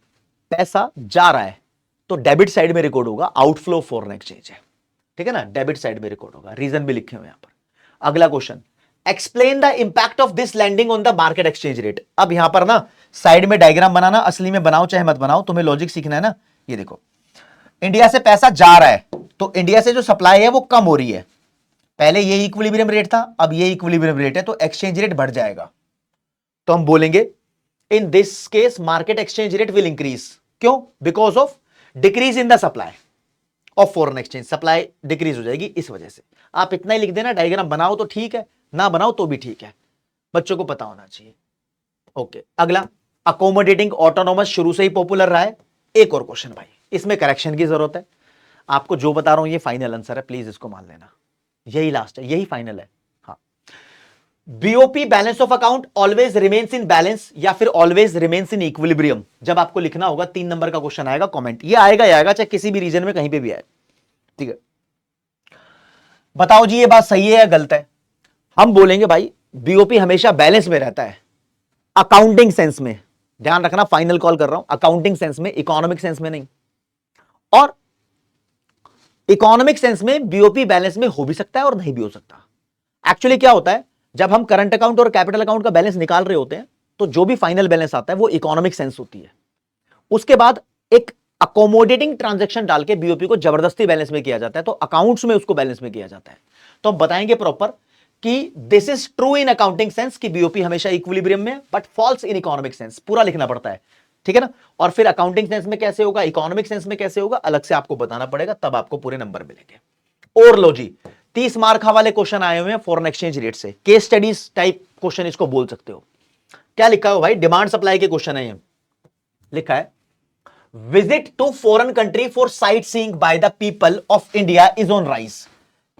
पैसा जा रहा है तो डेबिट साइड में रिकॉर्ड होगा, आउटफ्लो फॉरेन एक्सचेंज है, ठीक है ना, डेबिट साइड में रिकॉर्ड होगा। रीजन भी लिखे हुए यहां पर। अगला question, explain the impact of this lending on the market exchange rate. अब यहां पर ना साइड में डायग्राम बनाना, असली में बनाओ चाहे मत बनाओ, तुम्हें लॉजिक सीखना है ना। ये देखो, इंडिया से पैसा जा रहा है तो इंडिया से जो सप्लाई है वो कम हो रही है। पहले ये इक्विलिब्रियम रेट था, अब ये इक्विलिब्रियम रेट है, तो एक्सचेंज रेट बढ़ जाएगा। तो हम बोलेंगे in this case market exchange rate will increase. क्यों? Because of decrease in the supply of foreign exchange, supply decrease हो जाएगी इस वजह से। आप इतना ही लिख देना, डायग्राम बनाओ तो ठीक है, ना बनाओ तो भी ठीक है, बच्चों को पता होना चाहिए। ओके, अगला, अकोमोडेटिंग ऑटोनोमस शुरू से ही पॉपुलर रहा है। एक और क्वेश्चन भाई, इसमें करेक्शन की जरूरत है। आपको जो बता रहा हूं ये फाइनल आंसर है, प्लीज इसको मान लेना, यही लास्ट है, यही फाइनल है। हाँ, BOP balance of account always remains in balance या फिर ऑलवेज रिमेन्स इन इक्विलिब्रियम। जब आपको लिखना होगा 3 नंबर का क्वेश्चन आएगा, कमेंट ये आएगा ही आएगा, चाहे किसी भी रीजन में कहीं पे भी आए, ठीक है। बताओ जी ये बात सही है या गलत है? हम बोलेंगे भाई बीओपी हमेशा बैलेंस में रहता है, अकाउंटिंग सेंस में, ध्यान रखना, फाइनल कॉल कर रहा हूं, अकाउंटिंग सेंस में, इकोनॉमिक सेंस में नहीं। और इकोनॉमिक सेंस में बीओपी बैलेंस में हो भी सकता है और नहीं भी हो सकता। एक्चुअली क्या होता है, जब हम करंट अकाउंट और कैपिटल अकाउंट का बैलेंस निकाल रहे होते हैं तो जो भी फाइनल बैलेंस आता है वो इकोनॉमिक सेंस होती है। उसके बाद एक अकोमोडेटिंग ट्रांजैक्शन डाल के बीओपी को जबरदस्ती बैलेंस में किया जाता है, तो अकाउंट्स में उसको बैलेंस में किया जाता है। तो हम बताएंगे प्रॉपर कि this is true in accounting sense कि बीओपी हमेशा इक्विलिब्रियम में, but falls in economic sense, पूरा लिखना पड़ता है, ठीक है ना। और फिर अकाउंटिंग सेंस में कैसे होगा, इकोनॉमिक सेंस में कैसे होगा, अलग से आपको बताना पड़ेगा, तब आपको पूरे नंबर मिलेंगे। और लो जी, 30 मार्क वाले क्वेश्चन आए हुए हैं फॉरेन एक्सचेंज रेट से, केस स्टडीज टाइप क्वेश्चन इसको बोल सकते हो। क्या लिखा है भाई, डिमांड सप्लाई के क्वेश्चन है ये। लिखा है, visit to foreign country for sightseeing by the people of India is on rise.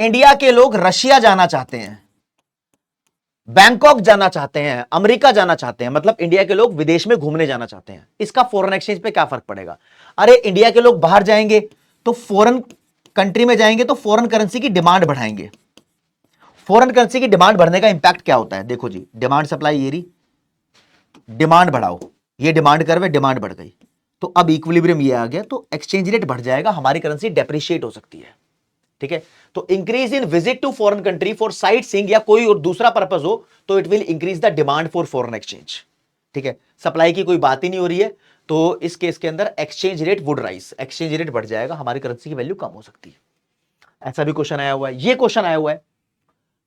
India के लोग रशिया जाना चाहते हैं, बैंकॉक जाना चाहते हैं, अमेरिका जाना चाहते हैं, मतलब इंडिया के लोग विदेश में घूमने जाना चाहते हैं। इसका फॉरेन एक्सचेंज पे क्या फर्क पड़ेगा? अरे इंडिया के लोग बाहर जाएंगे तो फॉरेन कंट्री में जाएंगे तो फॉरेन करेंसी की डिमांड बढ़ाएंगे। फॉरेन करेंसी की डिमांड बढ़ने का इंपैक्ट क्या होता है? देखो जी, डिमांड सप्लाई ये रही, डिमांड बढ़ाओ, ये डिमांड करवे, डिमांड बढ़ गई, तो अब इक्विलिब्रियम ये आ गया, तो एक्सचेंज रेट बढ़ जाएगा, हमारी करेंसी डेप्रिशिएट हो सकती है, ठीक है। तो increase in visit to foreign country for sightseeing या कोई और दूसरा पर्पस हो तो it will increase the demand for foreign exchange, ठीक है। सप्लाई की कोई बात ही नहीं हो रही है, तो इस केस के अंदर exchange rate would rise, exchange rate बढ़ जाएगा, हमारी करेंसी की वैल्यू कम हो सकती है। ऐसा भी क्वेश्चन आया हुआ है। ये क्वेश्चन आया हुआ है,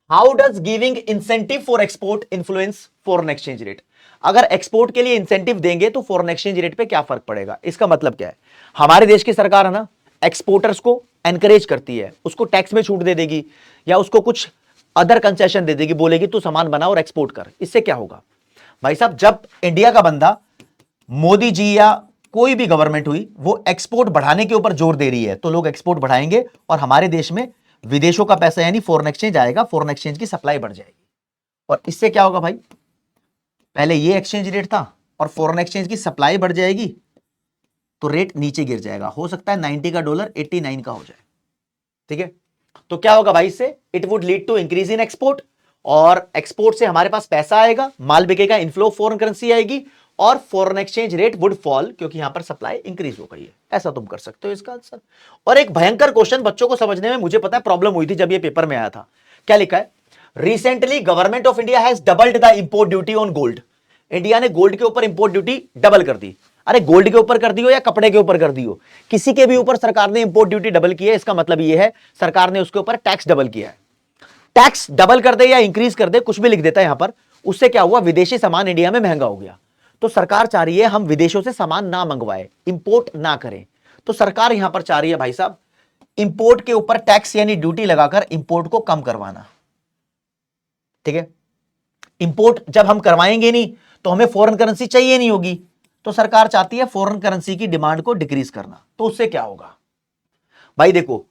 how does giving incentive for export influence foreign exchange rate. अगर एक्सपोर्ट के लिए इंसेंटिव देंगे तो फॉरेन एक्सचेंज रेट पे क्या फर्क पड़ेगा? इसका मतलब क्या है, हमारे देश की सरकार है ना, एक्सपोर्टर्स को एनकरेज करती है, उसको टैक्स में छूट दे देगी या उसको कुछ अदर कंसेशन दे देगी, बोलेगी तू सामान बना और एक्सपोर्ट कर। इससे क्या होगा भाई साहब, जब इंडिया का बंदा, मोदी जी या कोई भी गवर्नमेंट हुई, वो एक्सपोर्ट बढ़ाने के ऊपर जोर दे रही है, तो लोग एक्सपोर्ट बढ़ाएंगे और हमारे देश में विदेशों का पैसा यानी फॉरेन एक्सचेंज आएगा, फॉरेन एक्सचेंज की सप्लाई बढ़ जाएगी। और इससे क्या होगा भाई, पहले ये एक्सचेंज रेट था और फॉरेन एक्सचेंज की सप्लाई बढ़ जाएगी तो रेट नीचे गिर जाएगा, हो सकता है 90 का डॉलर 89 का हो जाए, ठीक है। तो क्या होगा भाई, इससे it would lead to increase in export, और एक्सपोर्ट से हमारे पास पैसा आएगा, माल बिकेगा, इनफ्लो फॉरेन करेंसी आएगी और foreign exchange rate would fall क्योंकि यहां पर सप्लाई इंक्रीज हो गई है। ऐसा तुम कर सकते हो इसका आंसर। और एक भयंकर क्वेश्चन बच्चों को समझने में मुझे पता है प्रॉब्लम हुई थी जब ये पेपर में आया था। क्या लिखा है, recently government of India has doubled the import duty on gold. India ने गोल्ड के ऊपर इंपोर्ट ड्यूटी डबल कर दी। अरे गोल्ड के ऊपर कर दी हो या कपड़े के ऊपर कर दी हो, किसी के भी ऊपर सरकार ने इंपोर्ट ड्यूटी डबल की है, इसका मतलब यह है सरकार ने उसके ऊपर टैक्स डबल किया है। टैक्स डबल कर दे या इंक्रीज कर दे, कुछ भी लिख देता है यहां पर, उससे क्या हुआ, विदेशी सामान इंडिया में महंगा हो गया। तो सरकार चाह रही है हम विदेशों से सामान ना मंगवाए, इंपोर्ट ना करें। तो सरकार यहां पर चाह रही है भाई साहब इंपोर्ट के ऊपर टैक्स यानी ड्यूटी लगाकर इंपोर्ट को कम करवाना। ठीक है, इंपोर्ट जब हम करवाएंगे नहीं तो हमें फॉरेन करेंसी चाहिए नहीं होगी, तो सरकार चाहती है फॉरेन करेंसी की डिमांड को डिक्रीज करना। तो उससे क्या होगा भाई, देखो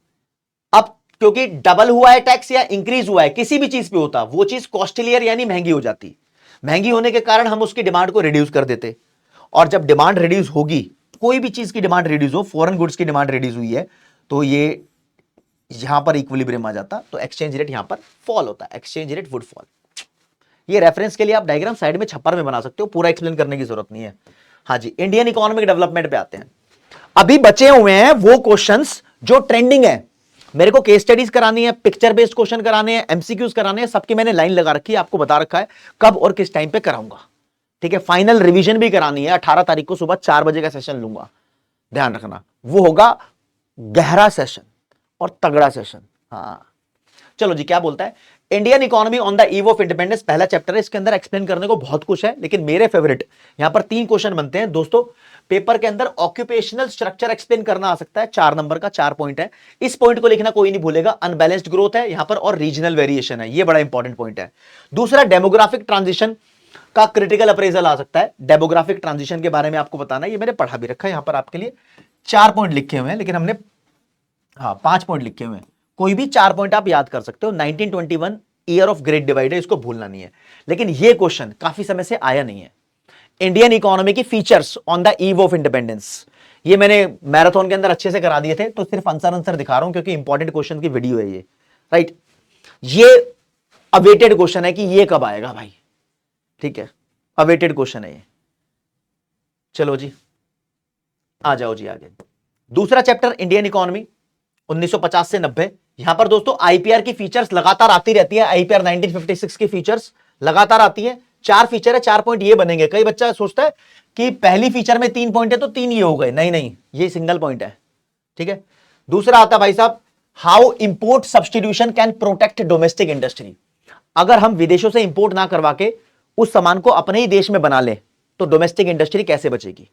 अब क्योंकि डबल हुआ है टैक्स या इंक्रीज हुआ है, किसी भी चीज पे होता, वो चीज कॉस्टलियर यानी महंगी हो जाती। महंगी होने के कारण हम उसकी डिमांड को रिड्यूस कर देते, और जब डिमांड रिड्यूस होगी, कोई भी चीज की डिमांड रिड्यूस हो, फॉरेन गुड्स की डिमांड रिड्यूस हुई है, तो ये यहां पर इक्विलिब्रियम आ जाता, तो एक्सचेंज रेट यहां पर फॉल होता है, एक्सचेंज रेट वुड फॉल। ये रेफरेंस के लिए आप डायग्राम साइड में छप्पर में बना सकते हो, पूरा एक्सप्लेन करने की जरूरत नहीं है। हाँ जी, इंडियन इकोनॉमिक डेवलपमेंट पे आते हैं। अभी बचे हुए हैं वो क्वेश्चंस जो ट्रेंडिंग है, मेरे को केस स्टडीज करानी है, पिक्चर बेस्ड क्वेश्चन कराने हैं, एमसीक्यूज कराने हैं, सबकी मैंने लाइन लगा रखी है, आपको बता रखा है कब और किस टाइम पे कराऊंगा। ठीक है, फाइनल रिवीजन भी करानी है, 18 तारीख को सुबह 4 बजे का सेशन लूंगा, ध्यान रखना, वो होगा गहरा सेशन और तगड़ा सेशन। हाँ चलो जी, क्या बोलता है Indian economy on the eve of independence, पहला चैप्टर है, इसके अंदर एक्सप्लेन करने को बहुत कुछ है, लेकिन मेरे फेवरेट यहां पर 3 क्वेश्चन बनते हैं दोस्तों। पेपर के अंदर ऑक्यूपेशनल स्ट्रक्चर एक्सप्लेन करना आ सकता है, 4 नंबर का 4 पॉइंट है, इस पॉइंट को लिखना कोई नहीं भूलेगा। अनबैलेंस्ड ग्रोथ है यहां पर और रीजनल वेरिएशन है, ये बड़ा इंपॉर्टेंट पॉइंट है। दूसरा डेमोग्राफिक ट्रांजिशन का क्रिटिकल अप्रेजल आ सकता है, डेमोग्राफिक ट्रांजिशन के बारे में आपको बताना है, ये मैंने पढ़ा भी रखा है, यहां पर आपके लिए 4 पॉइंट लिखे हुए हैं, लेकिन हमने 5 पॉइंट लिखे हुए हैं, कोई भी 4 पॉइंट आप याद कर सकते हो। 1921 ईयर ऑफ ग्रेट डिवाइड है, इसको भूलना नहीं है, लेकिन ये क्वेश्चन काफी समय से आया नहीं है। इंडियन इकोनॉमी की features on the eve of independence, ये मैंने मैराथन के अंदर अच्छे से करा दिए थे, तो सिर्फ आंसर दिखा रहा हूं क्योंकि इंपॉर्टेंट क्वेश्चन की वीडियो है ये, राइट। ये अवेटेड क्वेश्चन है कि ये कब आएगा भाई, ठीक है, अवेटेड क्वेश्चन है ये। चलो जी आ जाओ जी आगे। दूसरा चैप्टर इंडियन इकोनॉमी 1950 से 90, यहां पर दोस्तों आईपीआर की फीचर्स लगातार आती रहती है, आईपीआर 1956 की फीचर्स लगातार आती है। 4 फीचर है, 4 पॉइंट ये बनेंगे। कई बच्चा सोचता है कि पहली फीचर में 3 पॉइंट है तो 3 ये हो गए, नहीं नहीं, ये सिंगल पॉइंट है, ठीक है। दूसरा आता भाई साहब, how import substitution can protect domestic industry. अगर हम विदेशों से इंपोर्ट ना करवा के उस सामान को अपने ही देश में बना ले तो डोमेस्टिक इंडस्ट्री कैसे बचेगी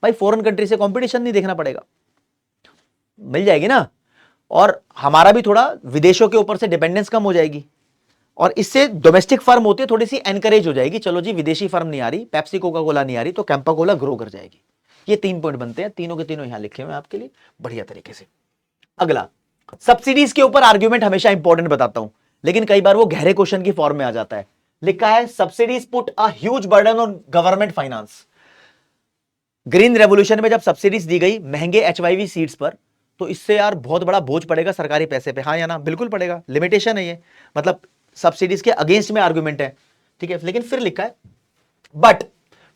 भाई, फॉरेन कंट्री से कंपटीशन नहीं देखना पड़ेगा, मिल जाएगी ना, और हमारा भी थोड़ा विदेशों के ऊपर से डिपेंडेंस कम हो जाएगी, और इससे डोमेस्टिक फर्म होती है थोड़ी सी एनकरेज हो जाएगी, चलो जी विदेशी फर्म नहीं आ रही, पेप्सी कोका कोला नहीं आ रही, तो कैंपा कोला ग्रो कर जाएगी। ये 3 पॉइंट बनते हैं, तीनों के तीनों यहां लिखे हुए हैं आपके लिए बढ़िया तरीके से। अगला, सब्सिडीज के ऊपर आर्ग्यूमेंट हमेशा इंपॉर्टेंट बताता हूं, लेकिन कई बार वो गहरे क्वेश्चन की फॉर्म में आ जाता है। लिखा है subsidies put a huge burden on government finance. Green revolution में जब सब्सिडीज दी गई महंगे एचवाईवी सीड्स पर, तो इससे यार बहुत बड़ा बोझ पड़ेगा सरकारी पैसे पे, हाँ या ना, बिल्कुल पड़ेगा, लिमिटेशन है ये, मतलब सब्सिडीज के अगेंस्ट में आर्गुमेंट है, ठीक है। लेकिन फिर लिखा है बट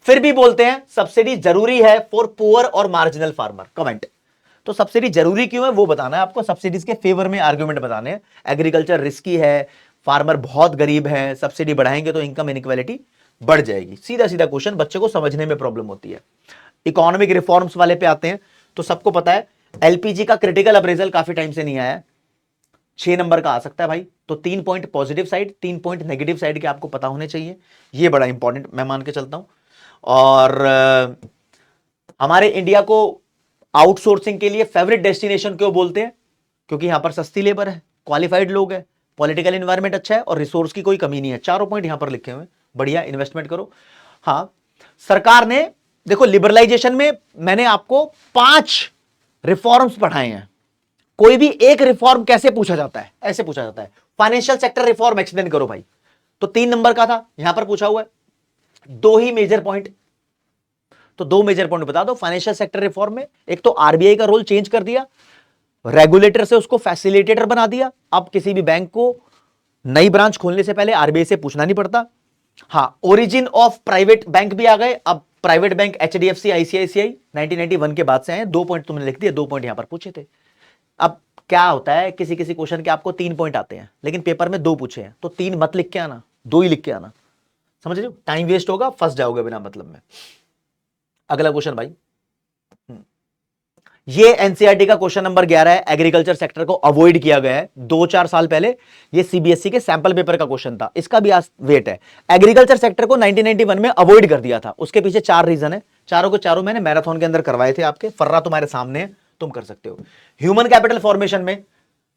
फिर भी बोलते हैं सब्सिडी जरूरी है फॉर पुअर और मार्जिनल फार्मर। कमेंट, तो सब्सिडी जरूरी क्यों है वो बताना है आपको, सब्सिडीज के फेवर में आर्गुमेंट बताने हैं। एग्रीकल्चर रिस्की है, फार्मर बहुत गरीब है, सब्सिडी बढ़ाएंगे तो इनकम इनइक्वालिटी बढ़ जाएगी, सीधा सीधा क्वेश्चन, बच्चे को समझने में प्रॉब्लम होती है। इकोनॉमिक रिफॉर्म्स वाले पे आते हैं, तो सबको पता है एलपीजी का क्रिटिकल अप्रेजल काफी टाइम से नहीं आया, 6 नंबर का आ सकता है भाई, तो 3 point positive side, 3 point negative side के आपको पता होने चाहिए, ये बड़ा इंपॉर्टेंट मैं मान के चलता हूं। और हमारे इंडिया को आउटसोर्सिंग के लिए फेवरेट डेस्टिनेशन क्यों बोलते हैं, क्योंकि यहां पर सस्ती लेबर है, क्वालिफाइड लोग है, पॉलिटिकल एनवायरमेंट अच्छा है और रिसोर्स की कोई कमी नहीं है। 4 पॉइंट यहां पर लिखे हुए, बढ़िया, इन्वेस्टमेंट करो। हाँ, सरकार ने देखो लिबरलाइजेशन में मैंने आपको 5 रिफॉर्म्स पढ़ाए हैं, कोई भी एक रिफॉर्म कैसे पूछा जाता है, ऐसे पूछा जाता है, फाइनेंशियल सेक्टर रिफॉर्म एक्सप्लेन करो भाई, तो 3 नंबर का था, यहां पर पूछा हुआ है 2 ही मेजर पॉइंट, तो 2 मेजर पॉइंट बता दो फाइनेंशियल सेक्टर रिफॉर्म में। एक तो आरबीआई का रोल चेंज कर दिया, रेगुलेटर से उसको फैसिलिटेटर बना दिया, अब किसी भी बैंक को नई ब्रांच खोलने से पहले आरबीआई से पूछना नहीं पड़ता। हाँ, ओरिजिन ऑफ प्राइवेट बैंक भी आ गए, अब प्राइवेट बैंक एचडीएफसी आईसीआईसीआई 1991 के बाद से आए। 2 पॉइंट तुमने लिख दिए, 2 पॉइंट यहां पर पूछे थे। अब क्या होता है, किसी किसी क्वेश्चन के आपको 3 पॉइंट आते हैं, लेकिन पेपर में 2 पूछे हैं, तो 3 मत लिख के आना, 2 ही लिख के आना, समझ रहे हो, टाइम वेस्ट होगा, फंस जाओगे बिना मतलब में। अगला क्वेश्चन भाई, ये एनसीईआरटी का क्वेश्चन नंबर 11 है। एग्रीकल्चर सेक्टर को अवॉइड किया गया है 2-4 साल पहले। ये सीबीएसई के सैंपल पेपर का क्वेश्चन था, इसका भी आज वेट है। एग्रीकल्चर सेक्टर को 1991 में अवॉइड कर दिया था, उसके पीछे 4 रीजन है। चारों को चारों मैंने मैराथन के अंदर करवाए थे आपके, फर्रा तुम्हारे सामने है, तुम कर सकते हो। ह्यूमन कैपिटल फॉर्मेशन में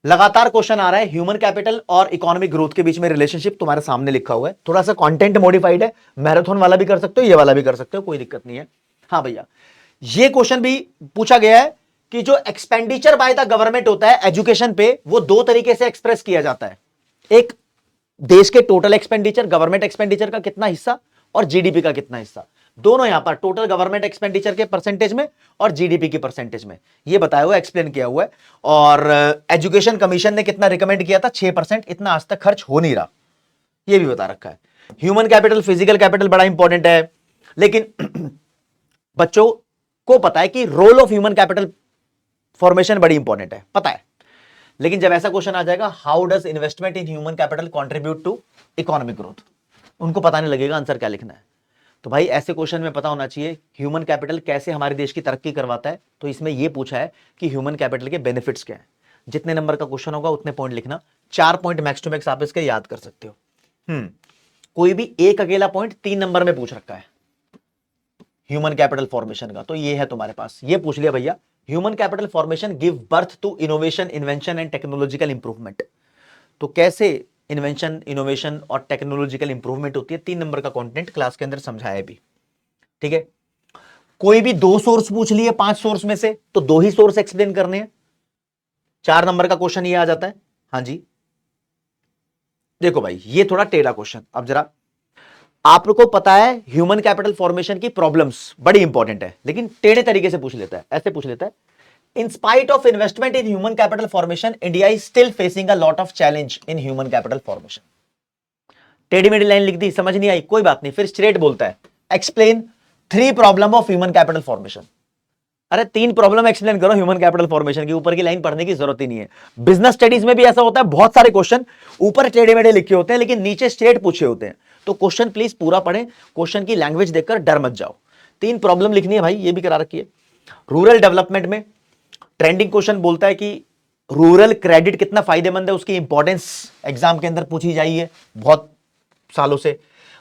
लगातार क्वेश्चन आ रहा है, ह्यूमन कैपिटल और इकोनॉमिक ग्रोथ के बीच में रिलेशनशिप तुम्हारे सामने लिखा हुआ है। थोड़ा सा कंटेंट मॉडिफाइड है, मैराथन वाला भी कर सकते हो, ये वाला भी कर सकते हो, कोई दिक्कत नहीं है। हाँ भैया, ये क्वेश्चन भी पूछा गया है कि जो एक्सपेंडिचर बाय द गवर्नमेंट होता है एजुकेशन पे, वो 2 तरीके से एक्सप्रेस किया जाता है। एक, देश के टोटल एक्सपेंडिचर, गवर्नमेंट एक्सपेंडिचर का कितना हिस्सा, और जीडीपी का कितना हिस्सा। दोनों यहां पर टोटल गवर्नमेंट एक्सपेंडिचर के परसेंटेज में और जीडीपी के परसेंटेज में, ये बताया हुआ, एक्सप्लेन किया हुआ है। और एजुकेशन कमीशन ने कितना रिकमेंड किया था, 6%, इतना आज तक खर्च हो नहीं रहा, ये भी बता रखा है। ह्यूमन कैपिटल, फिजिकल कैपिटल बड़ा इंपॉर्टेंट है, लेकिन बच्चों को पता है कि role of human capital formation बड़ी इंपॉर्टेंट है, पता है। लेकिन जब ऐसा क्वेश्चन आ जाएगा, how does investment in human capital contribute to economic growth, उनको पता नहीं लगेगा आंसर क्या लिखना है। तो भाई ऐसे क्वेश्चन में पता होना चाहिए ह्यूमन कैपिटल कैसे हमारे देश की तरक्की करवाता है। तो इसमें यह पूछा है कि ह्यूमन कैपिटल के बेनिफिट्स क्या है। जितने नंबर का क्वेश्चन होगा उतने पॉइंट लिखना, 4 पॉइंट मैक्स टू मैक्स आप इसके याद कर सकते हो। कोई भी एक अकेला पॉइंट 3 नंबर में पूछ रखा है ह्यूमन कैपिटल फॉर्मेशन का, तो ये है तुम्हारे पास, ये पूछ लिया भैया। Human capital formation give birth to innovation, invention and technological improvement. तो कैसे इन्वेंशन, इनोवेशन और टेक्नोलॉजिकल इंप्रूवमेंट होती है, 3 नंबर का कंटेंट क्लास के अंदर समझाया भी, ठीक है। कोई भी 2 सोर्स पूछ लिए 5 सोर्स में से, तो 2 ही सोर्स एक्सप्लेन करने हैं। 4 नंबर का क्वेश्चन ये आ जाता है। हाँ जी, देखो भाई, ये थोड़ा टेढ़ा क्वेश्चन। अब जरा आपको पता है ह्यूमन कैपिटल फॉर्मेशन की प्रॉब्लम्स बड़ी इंपॉर्टेंट है, लेकिन टेढ़े तरीके से पूछ लेता है, ऐसे पूछ लेता है, in spite of investment in human capital formation, India is still facing a lot of challenge in human capital formation. टेढ़ी मेढ़ी लाइन लिख दी, समझ नहीं आई, कोई बात नहीं, फिर स्ट्रेट बोलता है, explain 3 problem of human capital formation. अरे 3 प्रॉब्लम एक्सप्लेन करो ह्यूमन कैपिटल फॉर्मेशन की, ऊपर की लाइन पढ़ने की जरूरत ही नहीं है। बिजनेस स्टडीज में भी ऐसा होता है, बहुत सारे क्वेश्चन ऊपर टेढ़े मेढ़े लिखे होते हैं, लेकिन नीचे स्ट्रेट पूछे होते हैं। तो क्वेश्चन प्लीज पूरा पढ़ें, क्वेश्चन की लैंग्वेज देखकर डर मत जाओ। 3 प्रॉब्लम लिखनी है भाई, ये भी करा रखी है। रूरल डेवलपमेंट में ट्रेंडिंग क्वेश्चन बोलता है कि रूरल क्रेडिट कितना फायदेमंद है, उसकी इंपॉर्टेंस एग्जाम के अंदर पूछी जाई है बहुत सालों से।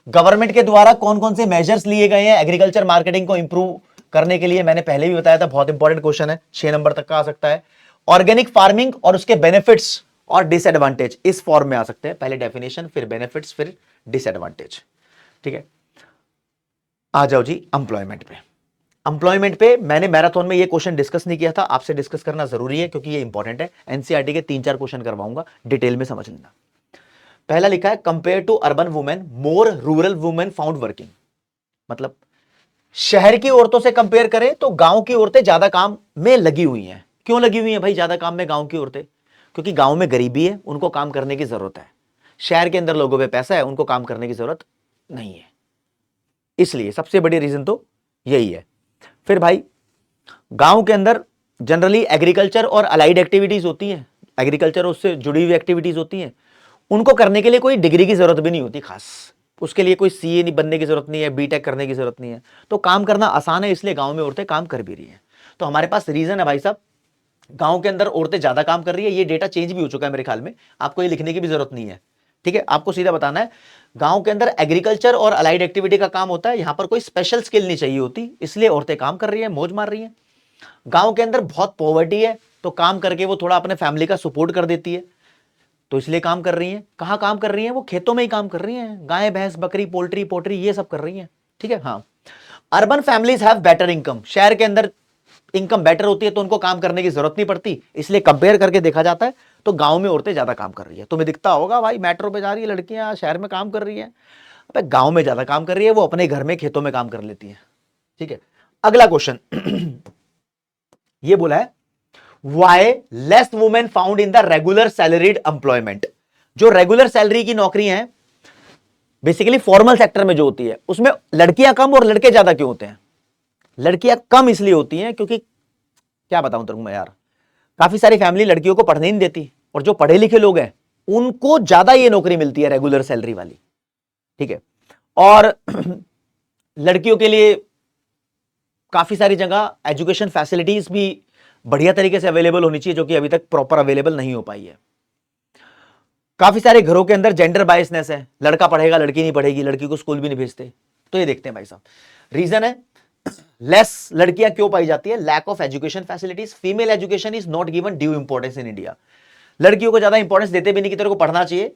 गवर्नमेंट के द्वारा कौन कौन से मेजर्स लिए गए हैं एग्रीकल्चर मार्केटिंग को इंप्रूव करने के लिए, मैंने पहले भी बताया था, बहुत इंपॉर्टेंट क्वेश्चन है, 6 नंबर तक का आ सकता है। ऑर्गेनिक फार्मिंग और उसके बेनिफिट्स और डिसएडवांटेज इस फॉर्म में आ सकते हैं, पहले डेफिनेशन, फिर बेनिफिट्स, फिर डिसएडवांटेज, ठीक है। आ जाओ जी एम्प्लॉयमेंट पे। एम्प्लॉयमेंट पे मैंने मैराथन में ये क्वेश्चन डिस्कस नहीं किया था, आपसे डिस्कस करना जरूरी है क्योंकि ये इंपॉर्टेंट है। एनसीईआरटी के 3-4 क्वेश्चन करवाऊंगा, डिटेल में समझ लेना। पहला लिखा है, compare to urban women more rural women found working. मतलब शहर की औरतों से कंपेयर करें तो गांव की औरतें ज्यादा काम में लगी हुई हैं। क्यों लगी हुई हैं भाई ज्यादा काम में गांव की औरतें? क्योंकि गांव में गरीबी है, उनको काम करने की जरूरत है। शहर के अंदर लोगों पे पैसा है, उनको काम करने की जरूरत नहीं है, इसलिए सबसे बड़ी रीजन तो यही है। फिर भाई गांव के अंदर जनरली एग्रीकल्चर और अलाइड एक्टिविटीज होती हैं, एग्रीकल्चर उससे जुड़ी हुई एक्टिविटीज होती हैं, उनको करने के लिए कोई डिग्री की जरूरत भी नहीं होती खास, उसके लिए कोई सीए नहीं बनने की जरूरत नहीं है, बीटेक करने की जरूरत नहीं है, तो काम करना आसान है, इसलिए गांव में औरतें काम कर भी रही हैं। तो हमारे पास रीजन है भाई साहब, गांव के अंदर औरतें ज्यादा काम कर रही है। ये डेटा चेंज भी हो चुका है मेरे ख्याल में, आपको ये लिखने की भी जरूरत नहीं है, ठीक है। आपको सीधा बताना है गांव के अंदर एग्रीकल्चर और अलाइड एक्टिविटी का काम होता है, यहां पर कोई स्पेशल स्किल नहीं चाहिए होती, इसलिए औरतें काम कर रही है, मौज मार रही है। गांव के अंदर बहुत पॉवर्टी है, तो काम करके वो थोड़ा अपने फैमिली का सपोर्ट कर देती है, तो इसलिए काम कर रही हैं। कहां काम कर रही हैं? वो खेतों में ही काम कर रही हैं, गाय भैंस बकरी पोल्ट्री पोल्ट्री ये सब कर रही हैं, ठीक है। हाँ, urban families have better income, शहर के अंदर इनकम बेटर होती है तो उनको काम करने की जरूरत नहीं पड़ती, इसलिए कंपेयर करके देखा जाता है तो गांव में औरतें ज्यादा काम कर रही है। तुम्हें दिखता होगा भाई मेट्रो पे जा रही है लड़कियां, शहर में काम कर रही है, अबे गांव में ज्यादा काम कर रही है, वो अपने घर में खेतों में काम कर लेती है, ठीक है। अगला क्वेश्चन ये बोला है, why less women found in the regular salaried employment. जो रेगुलर सैलरी की नौकरी है, बेसिकली फॉर्मल सेक्टर में जो होती है, उसमें लड़कियां कम और लड़के ज्यादा क्यों होते हैं? लड़कियां कम इसलिए होती हैं क्योंकि क्या बताऊं तुमको यार, काफी सारी फैमिली लड़कियों को पढ़ने नहीं देती, और जो पढ़े लिखे लोग हैं उनको ज्यादा ये नौकरी मिलती है रेगुलर सैलरी वाली, ठीक है। और लड़कियों के लिए काफी सारी जगह एजुकेशन फैसिलिटीज भी बढ़िया तरीके से अवेलेबल होनी चाहिए, जो कि अभी तक प्रॉपर अवेलेबल नहीं हो पाई है। काफी सारे घरों के अंदर जेंडर बायसनेस है, लड़का पढ़ेगा लड़की नहीं पढ़ेगी, लड़की को स्कूल भी नहीं भेजते। तो ये देखते हैं भाई साहब, रीजन है लेस लड़कियां क्यों पाई जाती है, lack of education facilities, female education is not given due importance in India. लड़कियों को ज्यादा इंपॉर्टेंस देते भी नहीं कि तेरे को पढ़ना चाहिए,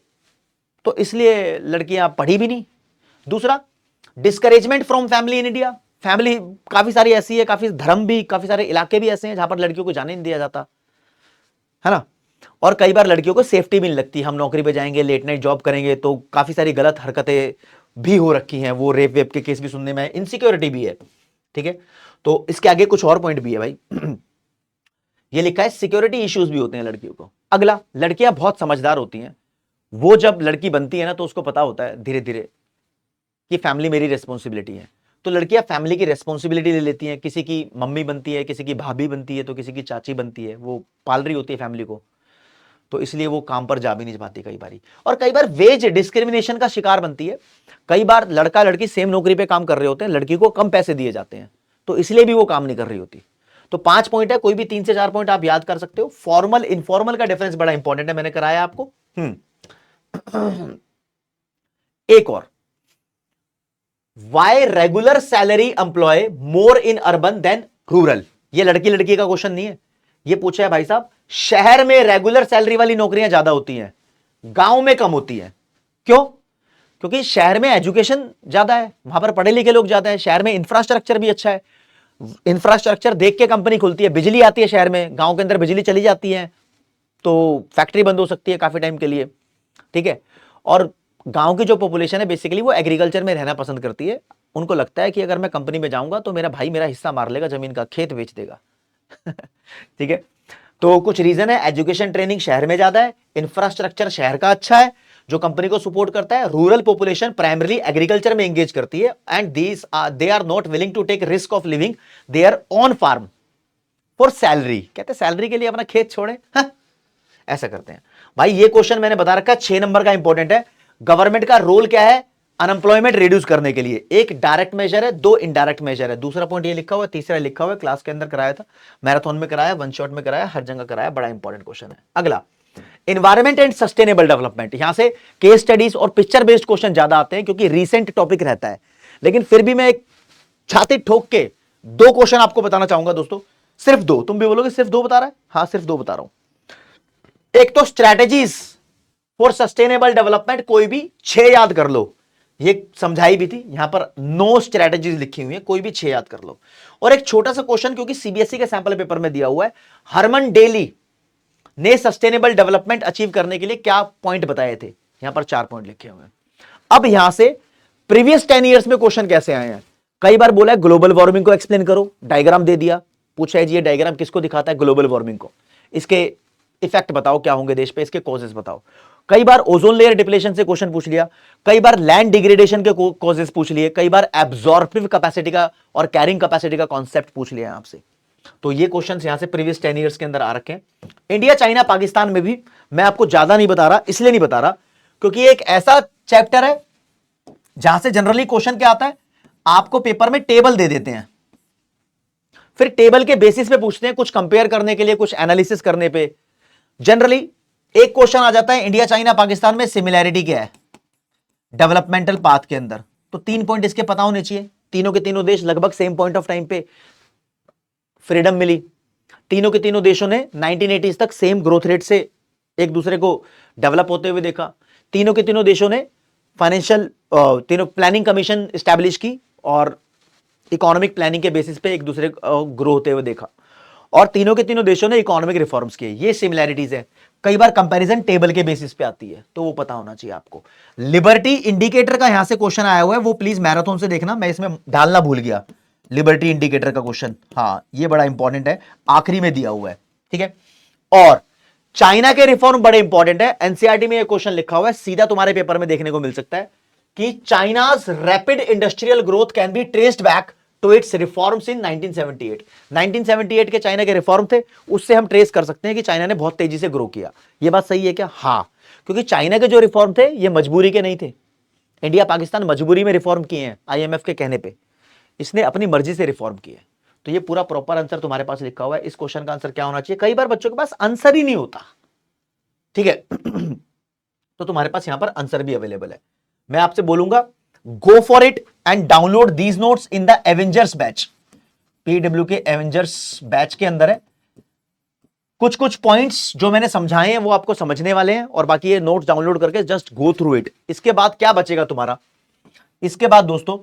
तो इसलिए लड़कियां पढ़ी भी नहीं। दूसरा, discouragement from family in India, family काफी सारी ऐसी है, काफी धर्म भी, काफी सारे इलाके भी ऐसे हैं जहां पर लड़कियों को जाने नहीं दिया जाता है ना। और कई बार लड़कियों को सेफ्टी भी नहीं लगती, हम नौकरी पे जाएंगे, लेट नाइट जॉब करेंगे, तो काफी सारी गलत हरकतें भी हो रखी हैं, वो रेप वेप के केस भी सुनने में, इनसिक्योरिटी भी है। ठीक है, तो इसके आगे कुछ और पॉइंट भी है भाई ये लिखा है सिक्योरिटी इश्यूज भी होते हैं लड़कियों को। अगला, लड़कियां बहुत समझदार होती हैं, वो जब लड़की बनती है ना तो उसको पता होता है धीरे धीरे कि फैमिली मेरी रिस्पॉन्सिबिलिटी है, तो लड़कियां फैमिली की रिस्पॉन्सिबिलिटी ले लेती हैं, किसी की मम्मी बनती है, किसी की भाभी बनती है, तो किसी की चाची बनती है, वो पाल रही होती है फैमिली को, तो इसलिए वो काम पर जा भी नहीं पाती कई बारी। और कई बार वेज डिस्क्रिमिनेशन का शिकार बनती है, कई बार लड़का लड़की सेम नौकरी पे काम कर रहे होते हैं, लड़की को कम पैसे दिए जाते हैं, तो इसलिए भी वो काम नहीं कर रही होती। तो 5 पॉइंट है, कोई भी 3 से 4 पॉइंट आप याद कर सकते हो। फॉर्मल इनफॉर्मल का डिफरेंस बड़ा इंपॉर्टेंट है, मैंने कराया आपको। एक और, why regular salary employ more in urban than rural, ये लड़की लड़की का क्वेश्चन नहीं है, ये पूछा है भाई साहब, शहर में रेगुलर सैलरी वाली नौकरियां ज्यादा होती हैं, गांव में कम होती हैं। क्यों? क्योंकि शहर में एजुकेशन ज्यादा है, वहां पर पढ़े लिखे लोग ज्यादा है, शहर में इंफ्रास्ट्रक्चर भी अच्छा है, इंफ्रास्ट्रक्चर देख के कंपनी खुलती है, बिजली आती है शहर में, गांव के अंदर बिजली चली जाती है तो फैक्ट्री बंद हो सकती है काफी टाइम के लिए। ठीक है, और गांव की जो पॉपुलेशन है बेसिकली वो एग्रीकल्चर में रहना पसंद करती है, उनको लगता है कि अगर मैं कंपनी में जाऊंगा तो मेरा भाई मेरा हिस्सा मार लेगा जमीन का, खेत बेच देगा ठीक है, तो कुछ रीजन है, एजुकेशन ट्रेनिंग शहर में ज्यादा है, इंफ्रास्ट्रक्चर शहर का अच्छा है जो कंपनी को सपोर्ट करता है, रूरल पॉपुलेशन प्राइमरली एग्रीकल्चर में एंगेज करती है, and they are not willing to take risk of living their own farm for salary, कहते हैं सैलरी के लिए अपना खेत छोड़े, ऐसा करते हैं भाई। ये क्वेश्चन मैंने बता रखा है 6 नंबर का इंपॉर्टेंट है। गवर्नमेंट का रोल क्या है अनएम्प्लॉयमेंट रिड्यूस करने के लिए? एक डायरेक्ट मेजर है, 2 इनडायरेक्ट मेजर है। दूसरा पॉइंट ये लिखा हुआ है, तीसरा लिखा हुआ है, क्लास के अंदर कराया था, मैराथन में कराया, वन शॉट में कराया, हर जगह कराया, बड़ा इंपॉर्टेंट क्वेश्चन है। अगला, एनवायरमेंट एंड सस्टेनेबल डेवलपमेंट, यहां से केस स्टडीज और पिक्चर बेस्ड क्वेश्चन ज्यादा आते हैं क्योंकि रीसेंट टॉपिक रहता है, लेकिन फिर भी मैं एक छाती ठोक के 2 क्वेश्चन आपको बताना चाहूंगा दोस्तों, सिर्फ 2। तुम भी बोलोगे सिर्फ 2 बता रहा है, हाँ सिर्फ 2 बता रहा हूं। एक तो स्ट्रैटेजीज फॉर सस्टेनेबल डेवलपमेंट, कोई भी 6 याद कर लो, ये समझाई भी थी, यहां पर 9 स्ट्रैटेजीज लिखी हुई है, कोई भी 6 याद कर लो। और एक छोटा सा क्वेश्चन क्योंकि सीबीएसई के सैंपल पेपर में दिया हुआ है, हरमन डेली ने सस्टेनेबल डेवलपमेंट अचीव करने के लिए क्या पॉइंट बताए थे, यहां पर 4 पॉइंट लिखे हुए हैं। अब यहां से प्रीवियस 10 ईयर्स में क्वेश्चन कैसे आए हैं, कई बार बोला है ग्लोबल वार्मिंग को एक्सप्लेन करो, डायग्राम दे दिया, पूछा है जी ये डायग्राम किसको दिखाता है, ग्लोबल वार्मिंग को, इसके इफेक्ट बताओ क्या होंगे देश पे, इसके कॉजेस बताओ। कई बार ओजोन लेयर डिप्लेशन से क्वेश्चन पूछ लिया, कई बार लैंड डिग्रेडेशन के कॉजेस पूछ लिए, कई बार एब्जॉर्प्टिव कैपेसिटी का और कैरिंग कैपेसिटी का कॉन्सेप्ट पूछ लिया आपसे। तो ये क्वेश्चन यहां से प्रीवियस 10 ईयर्स के अंदर आ रखे हैं। इंडिया चाइना पाकिस्तान में भी मैं आपको ज्यादा नहीं बता रहा, इसलिए नहीं बता रहा क्योंकि एक ऐसा चैप्टर है जहां से जनरली क्वेश्चन क्या आता है, आपको पेपर में टेबल दे देते हैं, फिर टेबल के बेसिस पे पूछते हैं, कुछ कंपेयर करने के लिए, कुछ एनालिसिस करने पे। जनरली एक क्वेश्चन आ जाता है इंडिया चाइना पाकिस्तान में सिमिलैरिटी क्या है डेवलपमेंटल पाथ के अंदर, तो 3 पॉइंट इसके पता होने चाहिए। तीनों के तीनों देश लगभग सेम पॉइंट ऑफ टाइम पे फ्रीडम मिली, तीनों के तीनों देशों ने 1980s तक सेम ग्रोथ रेट से एक दूसरे को डेवलप होते हुए देखा, तीनों के तीनों देशों ने फाइनेंशियल तीनों प्लानिंग कमीशन स्टैब्लिश की और इकोनॉमिक प्लानिंग के बेसिस पे एक दूसरे ग्रो होते हुए देखा, और तीनों के तीनों देशों ने इकोनॉमिक रिफॉर्म्स किए। ये सिमिलैरिटीज है, कई बार कंपैरिजन टेबल के बेसिस पे आती है, तो वो पता होना चाहिए आपको। लिबर्टी इंडिकेटर का यहां से क्वेश्चन आया हुआ है, वो प्लीज मैराथन से देखना, मैं इसमें डालना भूल गया लिबर्टी इंडिकेटर का क्वेश्चन, हाँ ये बड़ा इंपॉर्टेंट है, आखिरी में दिया हुआ है, ठीक है। और चाइना के रिफॉर्म बड़े इंपॉर्टेंट है, एनसीईआरटी में ये क्वेश्चन लिखा हुआ है, सीधा तुम्हारे पेपर में देखने को मिल सकता है कि China's rapid industrial growth can be traced back to its reforms in 1978। 1978 के चाइना के रिफॉर्म थे, उससे हम ट्रेस कर सकते हैं कि चाइना ने बहुत तेजी से ग्रो किया। ये बात सही है क्या? हाँ, क्योंकि चाइना के जो रिफॉर्म थे ये मजबूरी के नहीं थे, इंडिया पाकिस्तान मजबूरी में रिफॉर्म किए हैं आईएमएफ के कहने पे, इसने अपनी मर्जी से रिफॉर्म किए। तो ये पूरा प्रॉपर आंसर तुम्हारे पास लिखा हुआ है। इस क्वेश्चन का आंसर क्या होना चाहिए? कई बार बच्चों के पास आंसर ही नहीं होता, ठीक है। तो तुम्हारे पास यहां पर आंसर भी अवेलेबल है। मैं आपसे बोलूंगा go for it and download these notes in the Avengers batch. PW के एवेंजर्स बैच के अंदर है, कुछ कुछ पॉइंट्स जो मैंने समझाए हैं वो आपको समझने वाले हैं, और बाकी ये नोट्स डाउनलोड करके जस्ट गो थ्रू इट। इसके बाद क्या बचेगा तुम्हारा? इसके बाद दोस्तों,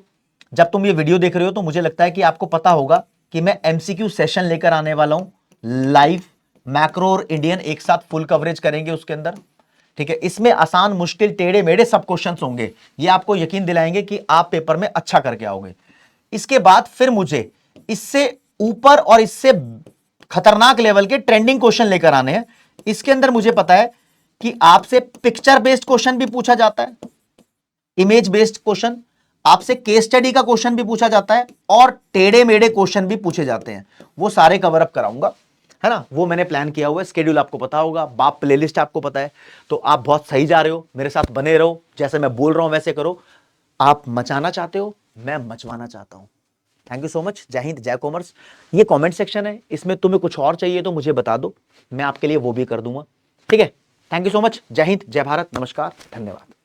जब तुम ये वीडियो देख रहे हो तो मुझे लगता है कि आपको पता होगा कि मैं एमसीक्यू सेशन लेकर आने वाला हूं लाइव। मैक्रो और इंडियन एक साथ फुल कवरेज करेंगे उसके अंदर, ठीक है। इसमें आसान, मुश्किल, टेढ़े मेढ़े सब क्वेश्चंस होंगे। ये आपको यकीन दिलाएंगे कि आप पेपर में अच्छा करके आओगे। इसके बाद फिर मुझे इससे ऊपर और इससे खतरनाक लेवल के ट्रेंडिंग क्वेश्चन लेकर आने हैं। इसके अंदर मुझे पता है कि आपसे पिक्चर बेस्ड क्वेश्चन भी पूछा जाता है, इमेज बेस्ड क्वेश्चन, आपसे केस स्टडी का क्वेश्चन भी पूछा जाता है, और टेढ़े मेढ़े क्वेश्चन भी पूछे जाते हैं। वो सारे कवर अप कराऊंगा, है ना। वो मैंने प्लान किया हुआ है, स्केड्यूल आपको पता होगा, बाप प्लेलिस्ट आपको पता है। तो आप बहुत सही जा रहे हो, मेरे साथ बने रहो, जैसे मैं बोल रहा हूं वैसे करो। आप मचाना चाहते हो, मैं मचवाना चाहता हूं। Thank you so much. जय हिंद, जय कॉमर्स। ये कमेंट सेक्शन है, इसमें तुम्हें कुछ और चाहिए तो मुझे बता दो, मैं आपके लिए वो भी कर दूंगा, ठीक है। Thank you so much. जय हिंद, जय भारत, नमस्कार, धन्यवाद।